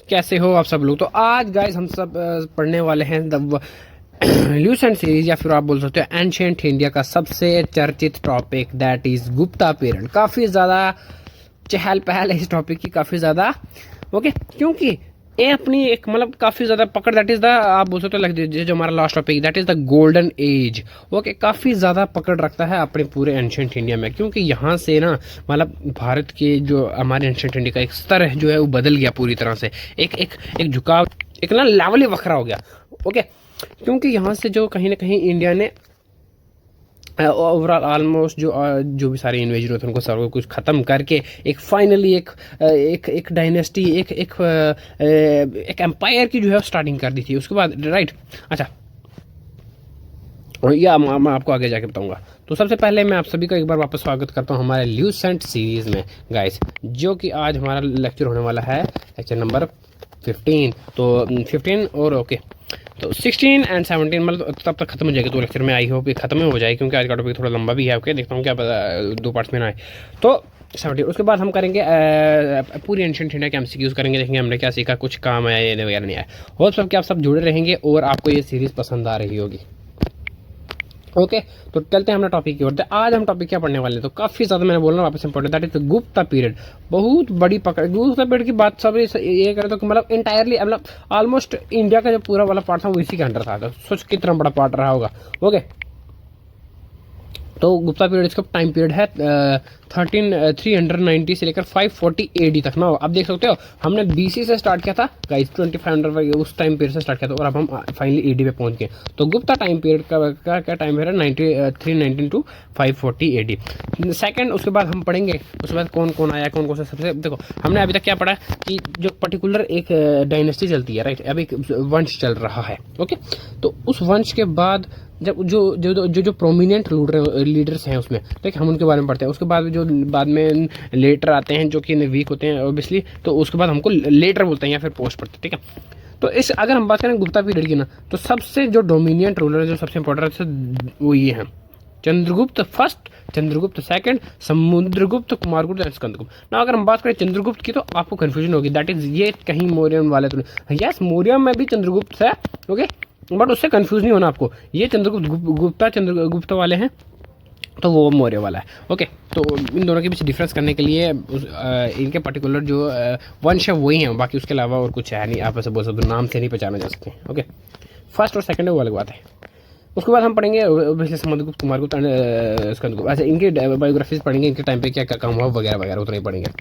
कैसे हो आप सब लोग। तो आज गाइस हम सब पढ़ने वाले हैं द ल्यूसेंट सीरीज, या फिर आप बोल सकते हो एंशिएंट इंडिया का सबसे चर्चित topic, that is Gupta period. काफ़ी ज़्यादा चहल पहल है इस टॉपिक की, काफ़ी ज़्यादा ओके, क्योंकि ये अपनी एक मतलब काफ़ी ज़्यादा पकड़, दैट इज़ द आप बोल सकते हो लग दीजिए जो हमारा last topic, that is the golden as. Okay, काफ़ी ज़्यादा पकड़ रखता है अपने पूरे एंशिएंट इंडिया में, क्योंकि यहाँ से ना मतलब भारत के जो हमारे एंशिएंट इंडिया का एक स्तर है जो है वो बदल गया पूरी तरह से। एक झुकाव, एक ना लेवल ही वखरा हो गया। ओके, क्योंकि यहाँ से जो कहीं ना कहीं इंडिया ने ओवरऑल ऑलमोस्ट जो भी सारे इन्वेजन होते हैं उनको सर्व कुछ ख़त्म करके एक फाइनली एक डायनेस्टी, एक एम्पायर की जो है स्टार्टिंग कर दी थी उसके बाद, राइट। अच्छा, या मैं आपको आगे जाके बताऊंगा। तो सबसे पहले मैं आप सभी का एक बार वापस स्वागत करता हूं हमारे ल्यूसेंट सीरीज़ में गाइस, जो कि आज हमारा लेक्चर होने वाला है लेक्चर नंबर 15। तो 15 और ओके, तो 16 एंड 17 मतलब तब तक खत्म हो जाएगी। तो लेक्चर में आई होप कि खत्म हो जाए, क्योंकि आज का टॉपिक थोड़ा लंबा भी है। ओके, देखता हूँ क्या दो पार्ट्स में ना आए। तो 17 उसके बाद हम करेंगे पूरी एंशिएंट इंडिया के एमसीक्यूज करेंगे, देखेंगे हमने क्या सीखा, कुछ काम आया वगैरह नहीं आया। होप सब कि आप सब जुड़े रहेंगे और आपको ये सीरीज़ पसंद आ रही होगी। ओके, तो चलते हैं अपना टॉपिक की ओर। आज हम टॉपिक क्या पढ़ने वाले हैं, तो काफ़ी ज़्यादा मैंने बोलना वापस important, that is Gupta period. बहुत बड़ी पकड़, गुप्ता पीरियड की बात सब ये करें तो मतलब इंटायरली मतलब ऑलमोस्ट इंडिया का जो पूरा वाला पार्ट था वो इसी के अंडर था। तो सोच कितना बड़ा पार्ट रहा होगा। ओके, तो गुप्ता पीरियड इसका टाइम पीरियड है 390 से लेकर 540 AD तक ना। आप देख सकते हो हमने BC से स्टार्ट किया था गाइस, 2500 उस टाइम पीरियड से स्टार्ट किया था, और अब हम फाइनली AD पे पहुंच गए। तो गुप्ता टाइम पीरियड का क्या टाइम पीरियड है 319 टू 540 AD। सेकंड, उसके बाद हम पढ़ेंगे उसके बाद कौन कौन आया, कौन कौन सा सबसे। देखो हमने अभी तक क्या पढ़ा कि जो पर्टिकुलर एक डायनेस्टी चलती है, राइट, अभी एक वंश चल रहा है। ओके, तो उस वंश के बाद जब जो प्रोमिनेंट लीडर्स हैं उसमें, ठीक, हम उनके बारे में पढ़ते हैं। उसके बाद जो बाद में लेटर आते हैं जो कि वीक होते हैं ऑब्वियसली, तो उसके बाद हमको लेटर बोलते हैं या फिर पोस्ट पढ़ते हैं, ठीक है। तो इस अगर हम बात करें गुप्ता पीरियड की ना, तो सबसे जो डोमिनियंट रूलर है, जो सबसे इंपॉर्टेंट है, वो ये हैं Chandragupta first, Chandragupta second, Samudragupta, Kumaragupta and Skandagupta. ना अगर हम बात करें चंद्रगुप्त की तो आपको कंफ्यूजन होगी, दैट इज ये कहीं मौर्य वाले तो नहीं। यस, मौर्य में भी चंद्रगुप्त है, ओके, बट उससे कंफ्यूज नहीं होना आपको। ये चंद्रगुप्त वाले हैं तो वो मौर्य वाला है। ओके, तो इन दोनों के बीच डिफरेंस करने के लिए इनके पर्टिकुलर जो वंश है वही हैं, बाकी उसके अलावा और कुछ है नहीं। आप ऐसे बोल सकते हो, नाम से नहीं पहचाना जा सकते। ओके, फर्स्ट और सेकंड है वो अलग बात है। उसके बाद हम पढ़ेंगे समुद्रगुप्त, कुमारगुप्त एंड स्कंदगुप्त। अच्छा, इनके बायोग्राफीज पढ़ेंगे, इनके टाइम पे क्या क्या काम हुआ वगैरह वगैरह, उतना ही पढ़ेंगे।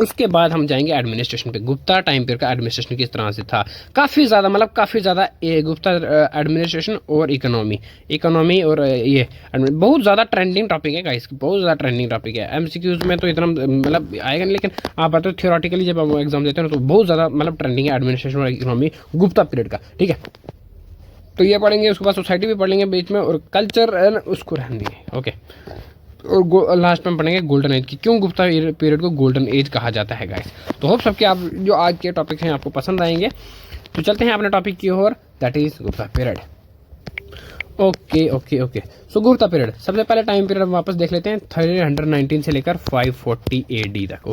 उसके बाद हम जाएंगे एडमिनिस्ट्रेशन पे। गुप्ता टाइम पीरियड का एडमिनिस्ट्रेशन किस तरह से था, काफ़ी ज़्यादा मतलब काफ़ी ज़्यादा गुप्ता एडमिनिस्ट्रेशन और इकोनॉमी और ये बहुत ज़्यादा ट्रेंडिंग टॉपिक है गाइस, बहुत ज़्यादा ट्रेंडिंग टॉपिक है। MCQs में तो इतना मतलब आएगा नहीं, लेकिन आप बात थियोरेटिकली जब हम एग्जाम देते हैं तो बहुत ज़्यादा मतलब ट्रेंडिंग है एडमिनिस्ट्रेशन और इकोनॉमी गुप्ता पीरियड का, ठीक है। तो ये पढ़ेंगे, उसके बाद सोसाइटी भी पढ़ लेंगे बीच में, और कल्चर उसको रहने देंगे। ओके, और लास्ट में पढ़ेंगे गोल्डन एज की, क्यों गुप्ता पीरियड को गोल्डन एज कहा जाता है गाइस। तो होप सबके आप जो आज के टॉपिक हैं आपको पसंद आएंगे। तो चलते हैं अपने टॉपिक की ओर, that is Gupta period. Okay okay okay, so Gupta period सबसे पहले टाइम पीरियड वापस देख लेते हैं, 319 से लेकर 540 AD तक।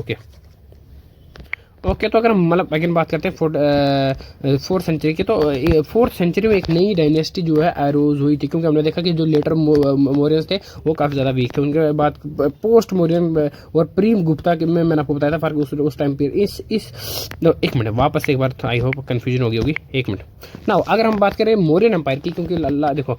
ओके, तो अगर हम मतलब अगेन बात करते हैं 4th सेंचुरी की, तो 4th सेंचुरी में एक नई डायनेस्टी जो है अरोज हुई थी, क्योंकि हमने देखा कि जो लेटर मौर्यंस थे वो काफ़ी ज़्यादा वीक थे। उनके बाद पोस्ट मौर्यन और प्री गुप्ता में मैंने आपको बताया था फर्क उस टाइम पर। एक मिनट वापस एक बार, आई होप कन्फ्यूजन होगी, एक मिनट ना। अगर हम बात करें मौर्यन एम्पायर की, क्योंकि देखो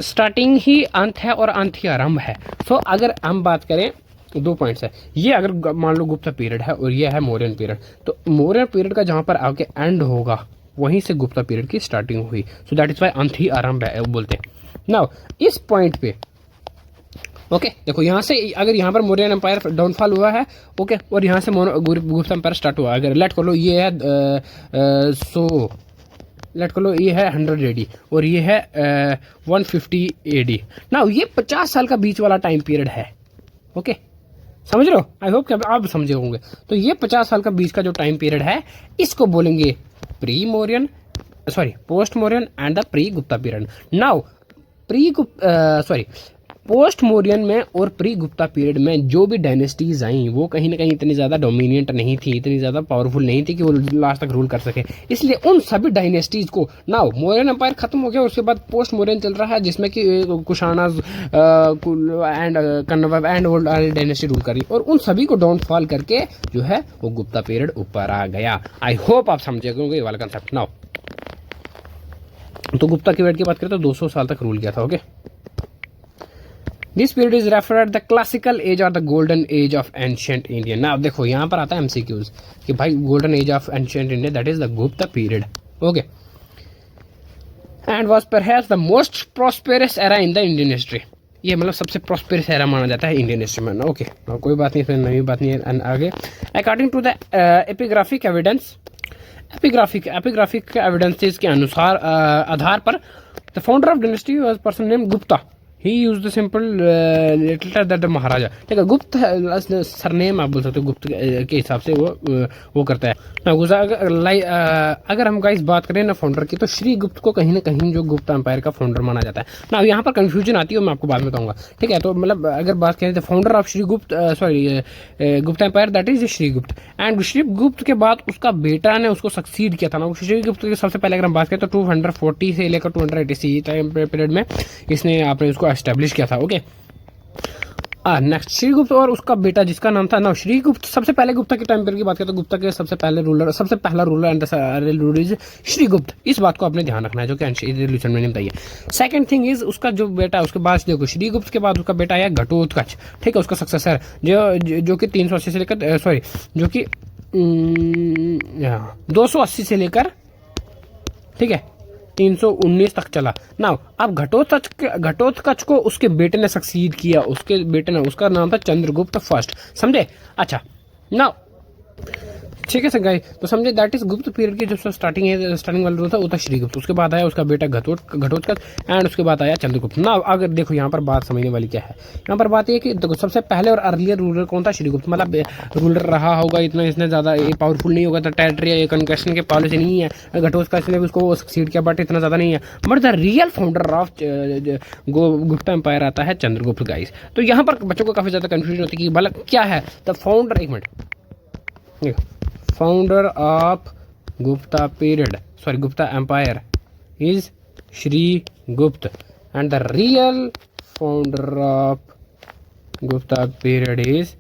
स्टार्टिंग ही अंत है और अंत ही आरंभ है। सो अगर हम बात करें, 2 पॉइंट्स है ये, अगर मान लो गुप्ता पीरियड है और ये है मौर्यन पीरियड, तो मौर्यन पीरियड का जहां पर आगे एंड होगा वहीं से गुप्ता पीरियड की स्टार्टिंग हुई। सो दैट इज वाई अंत ही आरंभ है बोलते हैं। नाउ इस पॉइंट पे ओके, देखो यहाँ से अगर यहाँ पर मौर्यन एम्पायर डाउनफॉल हुआ है, ओके, और यहाँ से गुप्ता एम्पायर स्टार्ट हुआ, अगर लेट कर लो ये है लेट कर लो ये है 100 AD और ये है 150 AD। नाउ ये 50 साल का बीच वाला टाइम पीरियड है। ओके, समझ रहे हो, आई होप कि आप समझे होंगे। तो ये 50 साल का बीच का जो टाइम पीरियड है इसको बोलेंगे pre Mauryan, sorry post Mauryan and the pre Gupta period. Now post Mauryan में और प्री गुप्ता पीरियड में जो भी डायनेस्टीज आई वो कहीं ना कहीं इतनी ज़्यादा डोमिनेंट नहीं थी, इतनी ज़्यादा पावरफुल नहीं थी कि वो लास्ट तक रूल कर सके। इसलिए उन सभी डायनेस्टीज को नाउ मौर्यन एम्पायर खत्म हो गया, उसके बाद पोस्ट मौर्यन चल रहा है जिसमें कि Kushanas and Kanva and old dynasty rule करी, और उन सभी को डाउनफॉल करके जो है वो गुप्ता पीरियड ऊपर आ गया। आई होप आप समझे होंगे ये वाला कंसेप्ट। नाउ तो गुप्ता पीरियड की बात करें तो 200 साल तक रूल किया था। Okay, this period is referred the classical age और the golden age of ancient India. ना अब देखो यहाँ पर आता है एमसीक्यूज कि भाई golden age of ancient India that is the Gupta period. Okay, and was perhaps the most prosperous era in the Indian history. ये मतलब सबसे प्रॉस्पेरस एरा माना जाता है इंडियन हिस्ट्री में। ओके, कोई बात नहीं, इसमें नई बात नहीं है। आगे according to the epigraphic evidence, epigraphic evidences के अनुसार आधार पर the founder of dynasty was person name Gupta. He use the simple letter that the Maharaja. ठीक है, गुप्त सरनेम आप बोल सकते हो, गुप्त के हिसाब से वो करता है ना। अगर हम गाइस बात करें ना फाउंडर की, तो श्री गुप्त को कहीं ना कहीं जो गुप्त एम्पायर का फाउंडर माना जाता है ना। यहाँ पर कंफ्यूजन आती है, मैं आपको बाद में बताऊंगा। ठीक है, तो मतलब अगर बात करें तो फाउंडर ऑफ श्री गुप्त गुप्त एम्पायर दैट इज श्री गुप्त, एंड श्री गुप्त के बाद उसका बेटा ने उसको सक्सीड किया था ना। श्री गुप्त के सबसे पहले अगर हम बात करें तो 240 से लेकर 280 टाइम पीरियड में इसने आपने उसको एस्टेब्लिश किया था। ओके, नेक्स्ट श्रीगुप्त और उसका बेटा जिसका नाम था ना श्रीगुप्त। सबसे पहले गुप्ता के टाइम पीरियड की बात करें तो गुप्ता के सबसे पहला ruler and ruler is Srigupta. इस बात को आपने ध्यान रखना है जो कि रिवॉल्यूशन में बताइए। सेकंड थिंग इज उसका जो बेटा, उसके बाद देखो श्रीगुप्त के बाद उसका बेटा आया घटोत्कच। ठीक है, उसका सक्सेसर जो कि 380 से लेकर जो कि 280 से लेकर ठीक है 319 तक चला। नाउ अब घटोत्कच को उसके बेटे ने सक्सीड किया। उसके बेटे ने, उसका नाम था चंद्रगुप्त फर्स्ट। समझे? अच्छा, नाउ ठीक है सर गाइस, तो समझे दैट इज गुप्त पीरियड की जो स्टार्टिंग वाला रूल था वो था श्रीगुप्त। उसके बाद आया उसका बेटा घटोत्कच एंड उसके बाद आया चंद्रगुप्त। ना अगर देखो यहाँ पर बात समझने वाली क्या है, यहाँ पर बात ये कि देखो सबसे पहले और अर्लियर रूलर कौन था? श्रीगुप्त। मतलब रूलर रहा होगा इतना, इसने ज़्यादा पावरफुल नहीं होगा, तो टेरिटरी कन्क्वेशन के पॉलिसी नहीं है। घटोत्कच ने भी उसको सक्सीड किया बट इतना ज़्यादा नहीं है। But the real founder of Gupta empire आता है चंद्रगुप्त गाइस। तो यहाँ पर बच्चों को काफ़ी ज़्यादा कन्फ्यूजन होती है कि मतलब क्या है द फाउंडर। एक minute, founder of Gupta period Gupta empire is Srigupta and the real founder of Gupta period is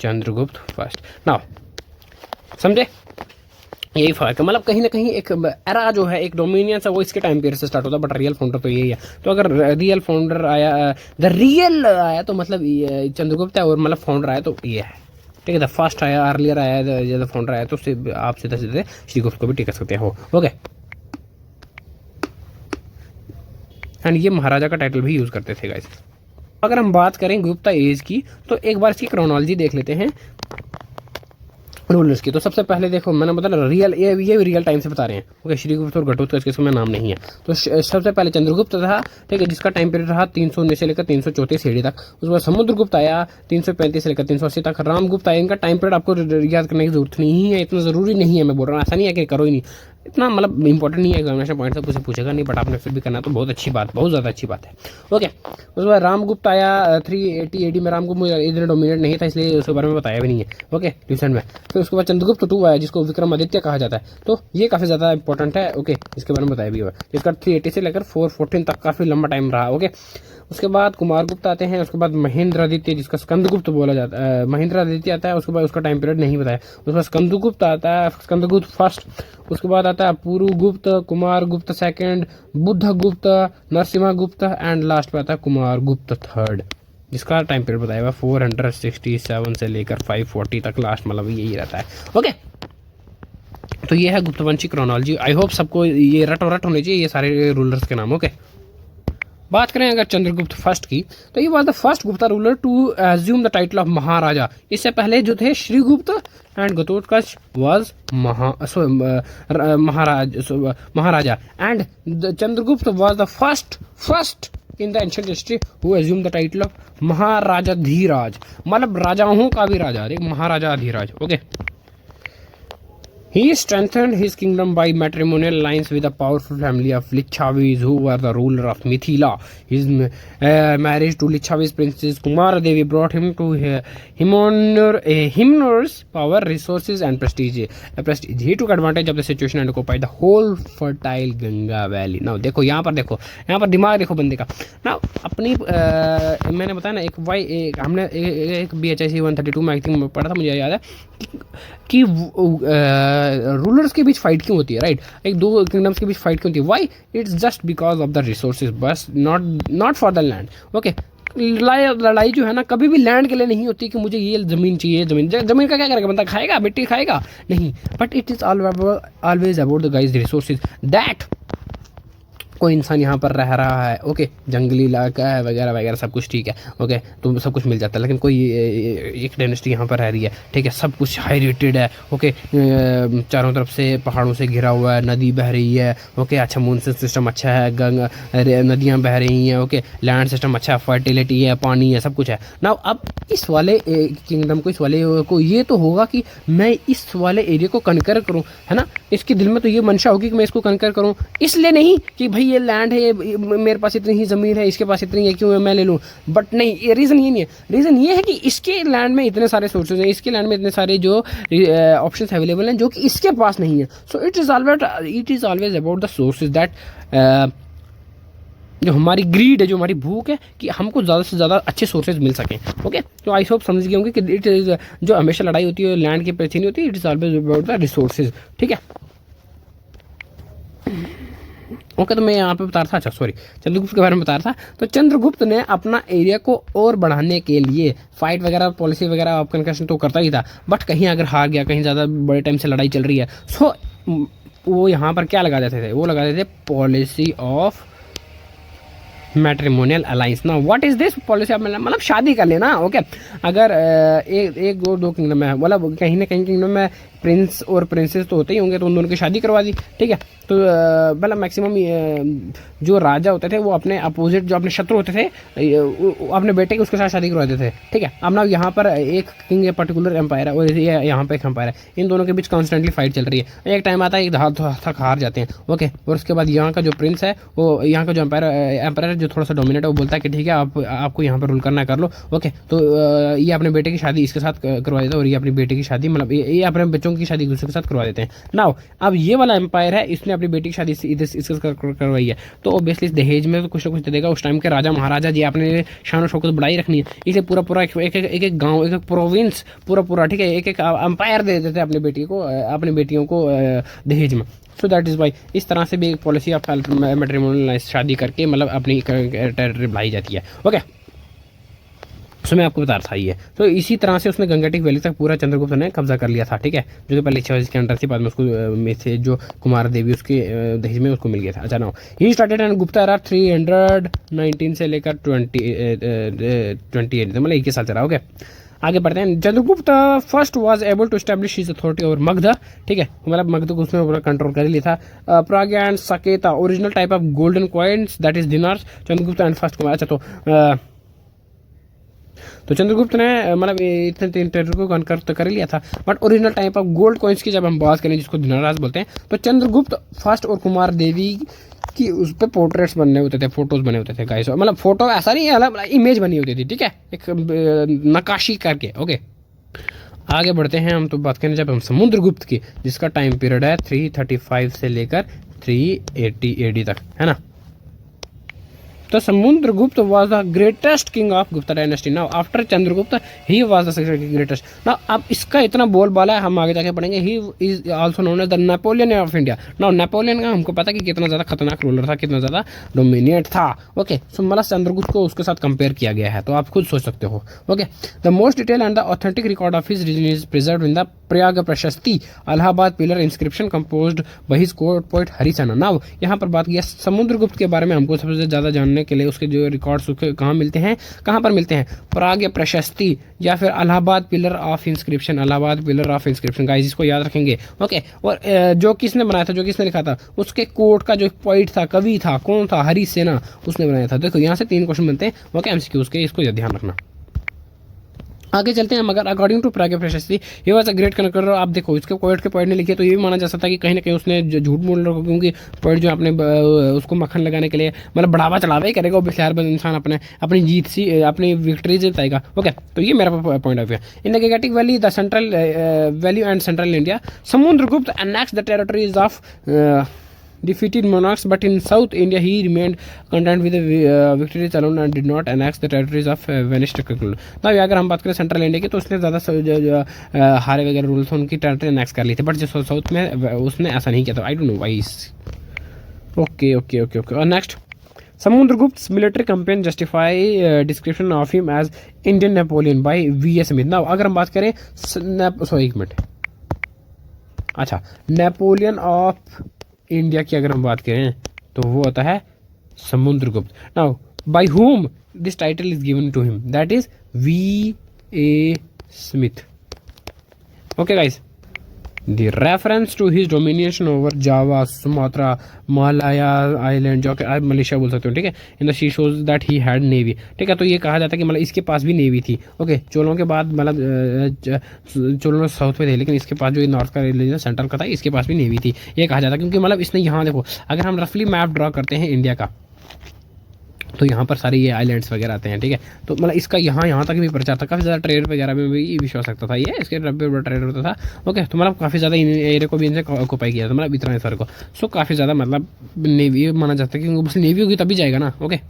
Chandragupta first. Now समझे, यही फर्क है। मतलब कहीं ना कहीं एक एरा जो है, एक डोमिनियंस है, वो इसके टाइम पीरियड से स्टार्ट होता है, बट रियल फाउंडर तो यही है। तो अगर रियल फाउंडर आया, द रियल आया तो मतलब चंद्रगुप्त है, और मतलब फाउंडर आया तो ये है। ठीक है, द फर्स्ट आया, अर्लियर आया, द फाउंडर आया, तो आप सीधे सीधे श्रीगुप्त को भी टिक सकते हो। ओके, एंड ये महाराजा का टाइटल भी यूज करते थे गाइस। अगर हम बात करें गुप्ता एज की तो एक बार इसकी क्रोनोलॉजी देख लेते हैं रूलर्स की। तो सबसे पहले देखो मैंने बताया रियल, ये रियल टाइम से बता रहे हैं। ओके, श्रीगुप्त और घटोत्कच के इसमें नाम नहीं है। तो सबसे पहले चंद्रगुप्त था, ठीक है, जिसका टाइम पीरियड रहा 319 से लेकर 334 ईडी तक। उसके बाद समुद्रगुप्त आया 335 से लेकर 380 तक। रामगुप्त आया, इनका टाइम पीरियड आपको याद करने की जरूरत नहीं है, इतना जरूरी नहीं है। मैं बोल रहा हूँ ऐसा नहीं है कि करो ही नहीं, इतना मतलब इंपॉर्टेंट नहीं है, एग्जामिनेशन पॉइंट से पूछेगा नहीं, बट आपने फिर भी करना तो बहुत अच्छी बात, बहुत ज़्यादा अच्छी बात है। ओके, उसके बाद रामगुप्त आया 380 एडी में। रामगुप्त इतने डोमिनेट नहीं था, इसलिए उसके बारे में बताया भी नहीं है। ओके, ट्यूशन में। फिर उसके बाद चंद्रगुप्त 2 आया, जिसको विक्रमादित्य कहा जाता है। तो ये काफ़ी ज़्यादा इंपॉर्टेंट है। ओके, इसके बारे में बताया भी हुआ। इसका 380 से लेकर 414 तक काफ़ी लंबा टाइम रहा। ओके, उसके बाद कुमारगुप्त आते हैं। उसके बाद महेंद्रादित्य, जिसका स्कंदगुप्त बोला जाता है, महेंद्रादित्य आता है। उसके बाद उसका टाइम पीरियड नहीं बताया। उसके बाद स्कंदगुप्त आता है, स्कंदगुप्त फर्स्ट। उसके बाद आता है Purugupta, Kumaragupta second, Budhagupta, Narasimhagupta and last पे आता है कुमारगुप्त थर्ड, जिसका टाइम पीरियड बताया हुआ 467 से लेकर 540 तक लास्ट, मतलब यही रहता है। ओके, तो ये है गुप्तवंशी क्रोनोलॉजी। आई होप सबको ये रट होने चाहिए ये सारे रूलर्स के नाम। ओके, बात करें अगर चंद्रगुप्त फर्स्ट की, तो ये was the first Gupta ruler to assume the title of Maharaja. इससे पहले जो थे Shrigupta and Ghatotkacha was Maharaja and Chandragupta was the first in the ancient history who assume the title of Maharajadhiraj. मतलब राजाओं का भी राजा, एक महाराजा अधिराज। Okay, He strengthened his kingdom by matrimonial alliance with a powerful family of Lichavis, who were the ruler of Mithila. His marriage to Lichavis princess Kumara Devi brought him to Himnor's power, resources, and prestige. He took advantage of the situation and occupied the whole fertile Ganga Valley. Now देखो यहाँ पर दिमाग देखो बंदे का. Now अपनी मैंने बताया ना हमने एक BHIC 132 में आई थिंक पढ़ा था, मुझे याद है कि रूलर्स के बीच फाइट क्यों होती है, राइट? एक दो किंगडम्स के बीच फाइट क्यों होती है? Why? It's just because of the resources, बस not for the land. Okay, लड़ाई जो है ना कभी भी लैंड के लिए नहीं होती कि मुझे ये ज़मीन चाहिए. ज़मीन का क्या करेगा बंदा? खाएगा, मिट्टी खाएगा? नहीं. But it is always about the guys resources that कोई इंसान यहाँ पर रह रहा है. ओके, जंगली इलाका है वगैरह वगैरह सब कुछ ठीक है. ओके, तो सब कुछ मिल जाता है. लेकिन कोई एक डायनेस्टी यहाँ पर रह रही है, ठीक है, सब कुछ हाई रेटेड है. ओके, चारों तरफ से पहाड़ों से घिरा हुआ है, नदी बह रही है. ओके, अच्छा मानसून सिस्टम अच्छा है, नदियाँ बह रही हैं. ओके, लैंड सिस्टम अच्छा है, फर्टिलिटी है, पानी है, सब कुछ है. ना अब इस वाले किंगडम को, इस वाले को ये तो होगा कि मैं इस वाले एरिया को कनकर करूँ, है ना. इसके दिल में तो ये मंशा होगी कि मैं इसको कनकर करूँ. इसलिए नहीं कि भाई ये लैंड है, मेरे पास इतनी ही ज़मीन है, इसके पास इतनी है, क्यों मैं ले लूँ. बट नहीं, ये रीज़न ये नहीं है. रीज़न ये है कि इसके लैंड में इतने सारे सोर्सेज हैं, इसके लैंड में इतने सारे जो ऑप्शंस अवेलेबल हैं जो कि इसके पास नहीं है. So it is always about the sources that जो हमारी ग्रीड है, जो हमारी भूख है कि हमको ज़्यादा से ज़्यादा अच्छे सोर्सेज मिल सकें. ओके, तो आई होप समझ गए होंगे कि इट इज़ जो हमेशा लड़ाई होती है लैंड के पीछे नहीं होती. It is always about the resources. ठीक है. ओके, तो मैं यहाँ पे बता रहा था, अच्छा सॉरी, चंद्रगुप्त के बारे में बता रहा था. तो चंद्रगुप्त ने अपना एरिया को और बढ़ाने के लिए फाइट वगैरह, पॉलिसी वगैरह, ऑफ कन्क्वेशन तो करता ही था. बट कहीं अगर हार गया, कहीं ज़्यादा बड़े टाइम से लड़ाई चल रही है, सो वो यहाँ पर क्या लगा देते थे? वो लगा देते थे पॉलिसी ऑफ मैट्रिमोनियल अलाइंस. ना what is this policy of, मतलब शादी कर लेना. ओके, अगर एक और दो किंगडम में, मतलब कहीं ना कहीं किंगडम में प्रिंस और प्रिंसेस तो होते ही होंगे, तो उन दोनों की शादी करवा दी. ठीक है, तो मतलब मैक्सिमम जो राजा होते थे वो अपने अपोजिट, जो अपने शत्रु होते थे, अपने बेटे के उसके साथ शादी करवा देते थे. ठीक है, अब ना यहाँ पर एक किंग है, पर्टिकुलर एम्पायर है, और यहाँ पर एक एम्पायर है. इन दोनों के बीच कॉन्स्टेंटली फाइट चल रही है. एक टाइम आता है, एक थक हार जाते हैं. ओके, और उसके बाद यहाँ का जो प्रिंस है, वो यहाँ का जो एम्पायर जो थोड़ा सा डोमिनेट है, वो बोलता है कि ठीक है, आपको यहाँ पर रूल करना कर लो. ओके, तो ये अपने बेटे की शादी इसके साथ करवा देता है, और ये अपनी बेटे की शादी, मतलब ये अपने बच्चों की शादी दूसरे के साथ करवा देते हैं. नाउ अब ये वाला एम्पायर है, इसने अपनी बेटी की शादी इसके साथ करवाई है, तो ऑब्वियसली दहेज में तो कुछ ना कुछ दे देगा. उस टाइम के राजा महाराजा जी, आपने शान और शौकत बढ़ाई रखनी है, इसलिए पूरा एक गाँव, एक प्रोविंस, पूरा ठीक है, एक एम्पायर दे देते हैं अपनी बेटी को, अपनी बेटियों को दहेज में. सो दैट इज़ वाई इस तरह से भी एक पॉलिसी ऑफ मैट्रिमोनियल शादी करके मतलब अपनी टेरिटरी बढ़ाई जाती है. ओके, सो मैं आपको बता रहा था ये. तो इसी तरह से उसने गंगटिक वैली तक पूरा चंद्रगुप्त ने कब्जा कर लिया था. ठीक है, जो कि पहले 6 के अंडर थी, बाद में उसको में से जो कुमार देवी उसके दहेज में उसको मिल गया था. अच्छा, now he started and Gupta era 319 से लेकर 28 मतलब 21 साल चला. ओके, आगे बढ़ते हैं. Chandragupta first was able to establish his authority over Magadh. ठीक है, मतलब मगध को उसने पूरा कंट्रोल कर लिया था. प्राग्या एंड सकेता, original type of golden coins, that is dinars. Chandragupta and first Kumar. अच्छा, तो चंद्रगुप्त ने मतलब इतने टेरिटरी को कनकर तो कर लिया था, but original type of gold coins की जब हम बात करें, जिसको दिनारास बोलते हैं, तो चंद्रगुप्त फर्स्ट और कुमार देवी कि उस पर पोर्ट्रेट्स बनने होते थे, फोटोज बने होते थे गाइस. मतलब फोटो ऐसा नहीं है, मतलब इमेज बनी होती थी. ठीक है, एक नक्काशी करके. ओके, आगे बढ़ते हैं हम. तो बात करें जब हम समुद्रगुप्त की, जिसका टाइम पीरियड है 335 से लेकर 380 AD तक, है ना. तो Samudragupta was the greatest king of Gupta dynasty. Now after Chandragupta he was the greatest. Now अब इसका इतना बोलबाला है, हम आगे जाके पढ़ेंगे. He is also known as the Napoleon of India. Now Napoleon का हमको पता कि कितना ज़्यादा खतरनाक रूलर था, कितना ज़्यादा डोमिनेट था. ओके, सो मतलब चंद्रगुप्त को उसके साथ कंपेयर किया गया है, तो आप खुद सोच सकते हो. Okay, the most detail and the authentic record of his reign is preserved in the Prayag Prashasti Allahabad pillar inscription composed by his court poet Harichandra. Now यहाँ पर बात किया समुद्रगुप्त के बारे में. हमको सबसे ज़्यादा जानने के लिए उसके जो रिकॉर्ड्स कहाँ मिलते हैं, कहाँ पर मिलते हैं? प्राग प्रशस्ति या फिर Allahabad pillar of inscription. Allahabad pillar of inscription guys, इसको याद रखेंगे. ओके, और जो किसने बनाया था, जो किसने लिखा था, उसके कोर्ट का जो पोइट था, कवि था, कौन था? हरिसेना, उसने बनाया था. देखो यहाँ से 3 क्वेश्चन बनते हैं. ओके, MCQ के, इसको ध्यान रखना. आगे चलते हैं। मगर अकॉर्डिंग टू प्राग प्रशस्ति ये वाज अ ग्रेट कनकर। आप देखो इसके पोएट के पोएट ने लिखे तो ये भी माना जा सकता है कि कहीं ना कहीं उसने झूठ बोल रहा, क्योंकि पोएट जो अपने उसको मक्खन लगाने के लिए मतलब बढ़ावा चढ़ावा ही करेगा, वो हर इंसान अपनी जीत सी अपनी विक्ट्री जिताएगा। ओके, तो ये मेरा पॉइंट ऑफ व्यू है। In the getting valley the central value and central India, Samudragupta annexed the territories of defeated monarchs, but in South India he remained content with the victories alone and did not annex the territories of vanished Kakul। ना अगर हम बात करें central India की तो उसने ज़्यादा हारे वगैरह रूल्स उनकी टेरिटरी अनेक्स कर ली थी, बट जो साउथ में उसने ऐसा नहीं किया था। I don't know why. Okay okay okay okay. और next, Samudragupta military campaign justify description of him as Indian Napoleon by V S. Smith. ना अगर हम बात करें सॉरी एक मिनट, अच्छा, नेपोलियन ऑफ इंडिया की अगर हम बात करें तो वो होता है Samudragupta. Now by whom this title is given to him, that is V A. Smith. Okay guys, the reference to his domination over Java, Sumatra, Malaya island, जो कि आप मलेशिया बोल सकते हो, ठीक है, in the sea shows that he had navy. ठीक है, तो ये कहा जाता है कि मतलब इसके पास भी नेवी थी। ओके, चोलों के बाद मतलब चोलों साउथ में थे, लेकिन इसके पास जो नॉर्थ का रीजन सेंट्रल का था, इसके पास भी नेवी थी, ये कहा जाता है। क्योंकि मतलब इसने यहाँ देखो, अगर हम रफली मैप ड्रॉ करते हैं इंडिया का, तो यहाँ पर सारे ये आइलैंड्स वगैरह आते हैं। ठीक है, तो मतलब इसका यहाँ तक भी प्रचार था, काफ़ी ज़्यादा ट्रेड वगैरह में भी विश्वास रखता था ये, इसके डब्बे बड़ा ट्रेड होता था। ओके, तो मतलब काफ़ी ज़्यादा इन एरिया को भी इनसे ऑक्यूपाई किया था, मतलब इतना सर को। सो काफ़ी ज़्यादा मतलब नेवी माना जाता है, क्योंकि बस नेवी होगी तभी जाएगा ना। Okay,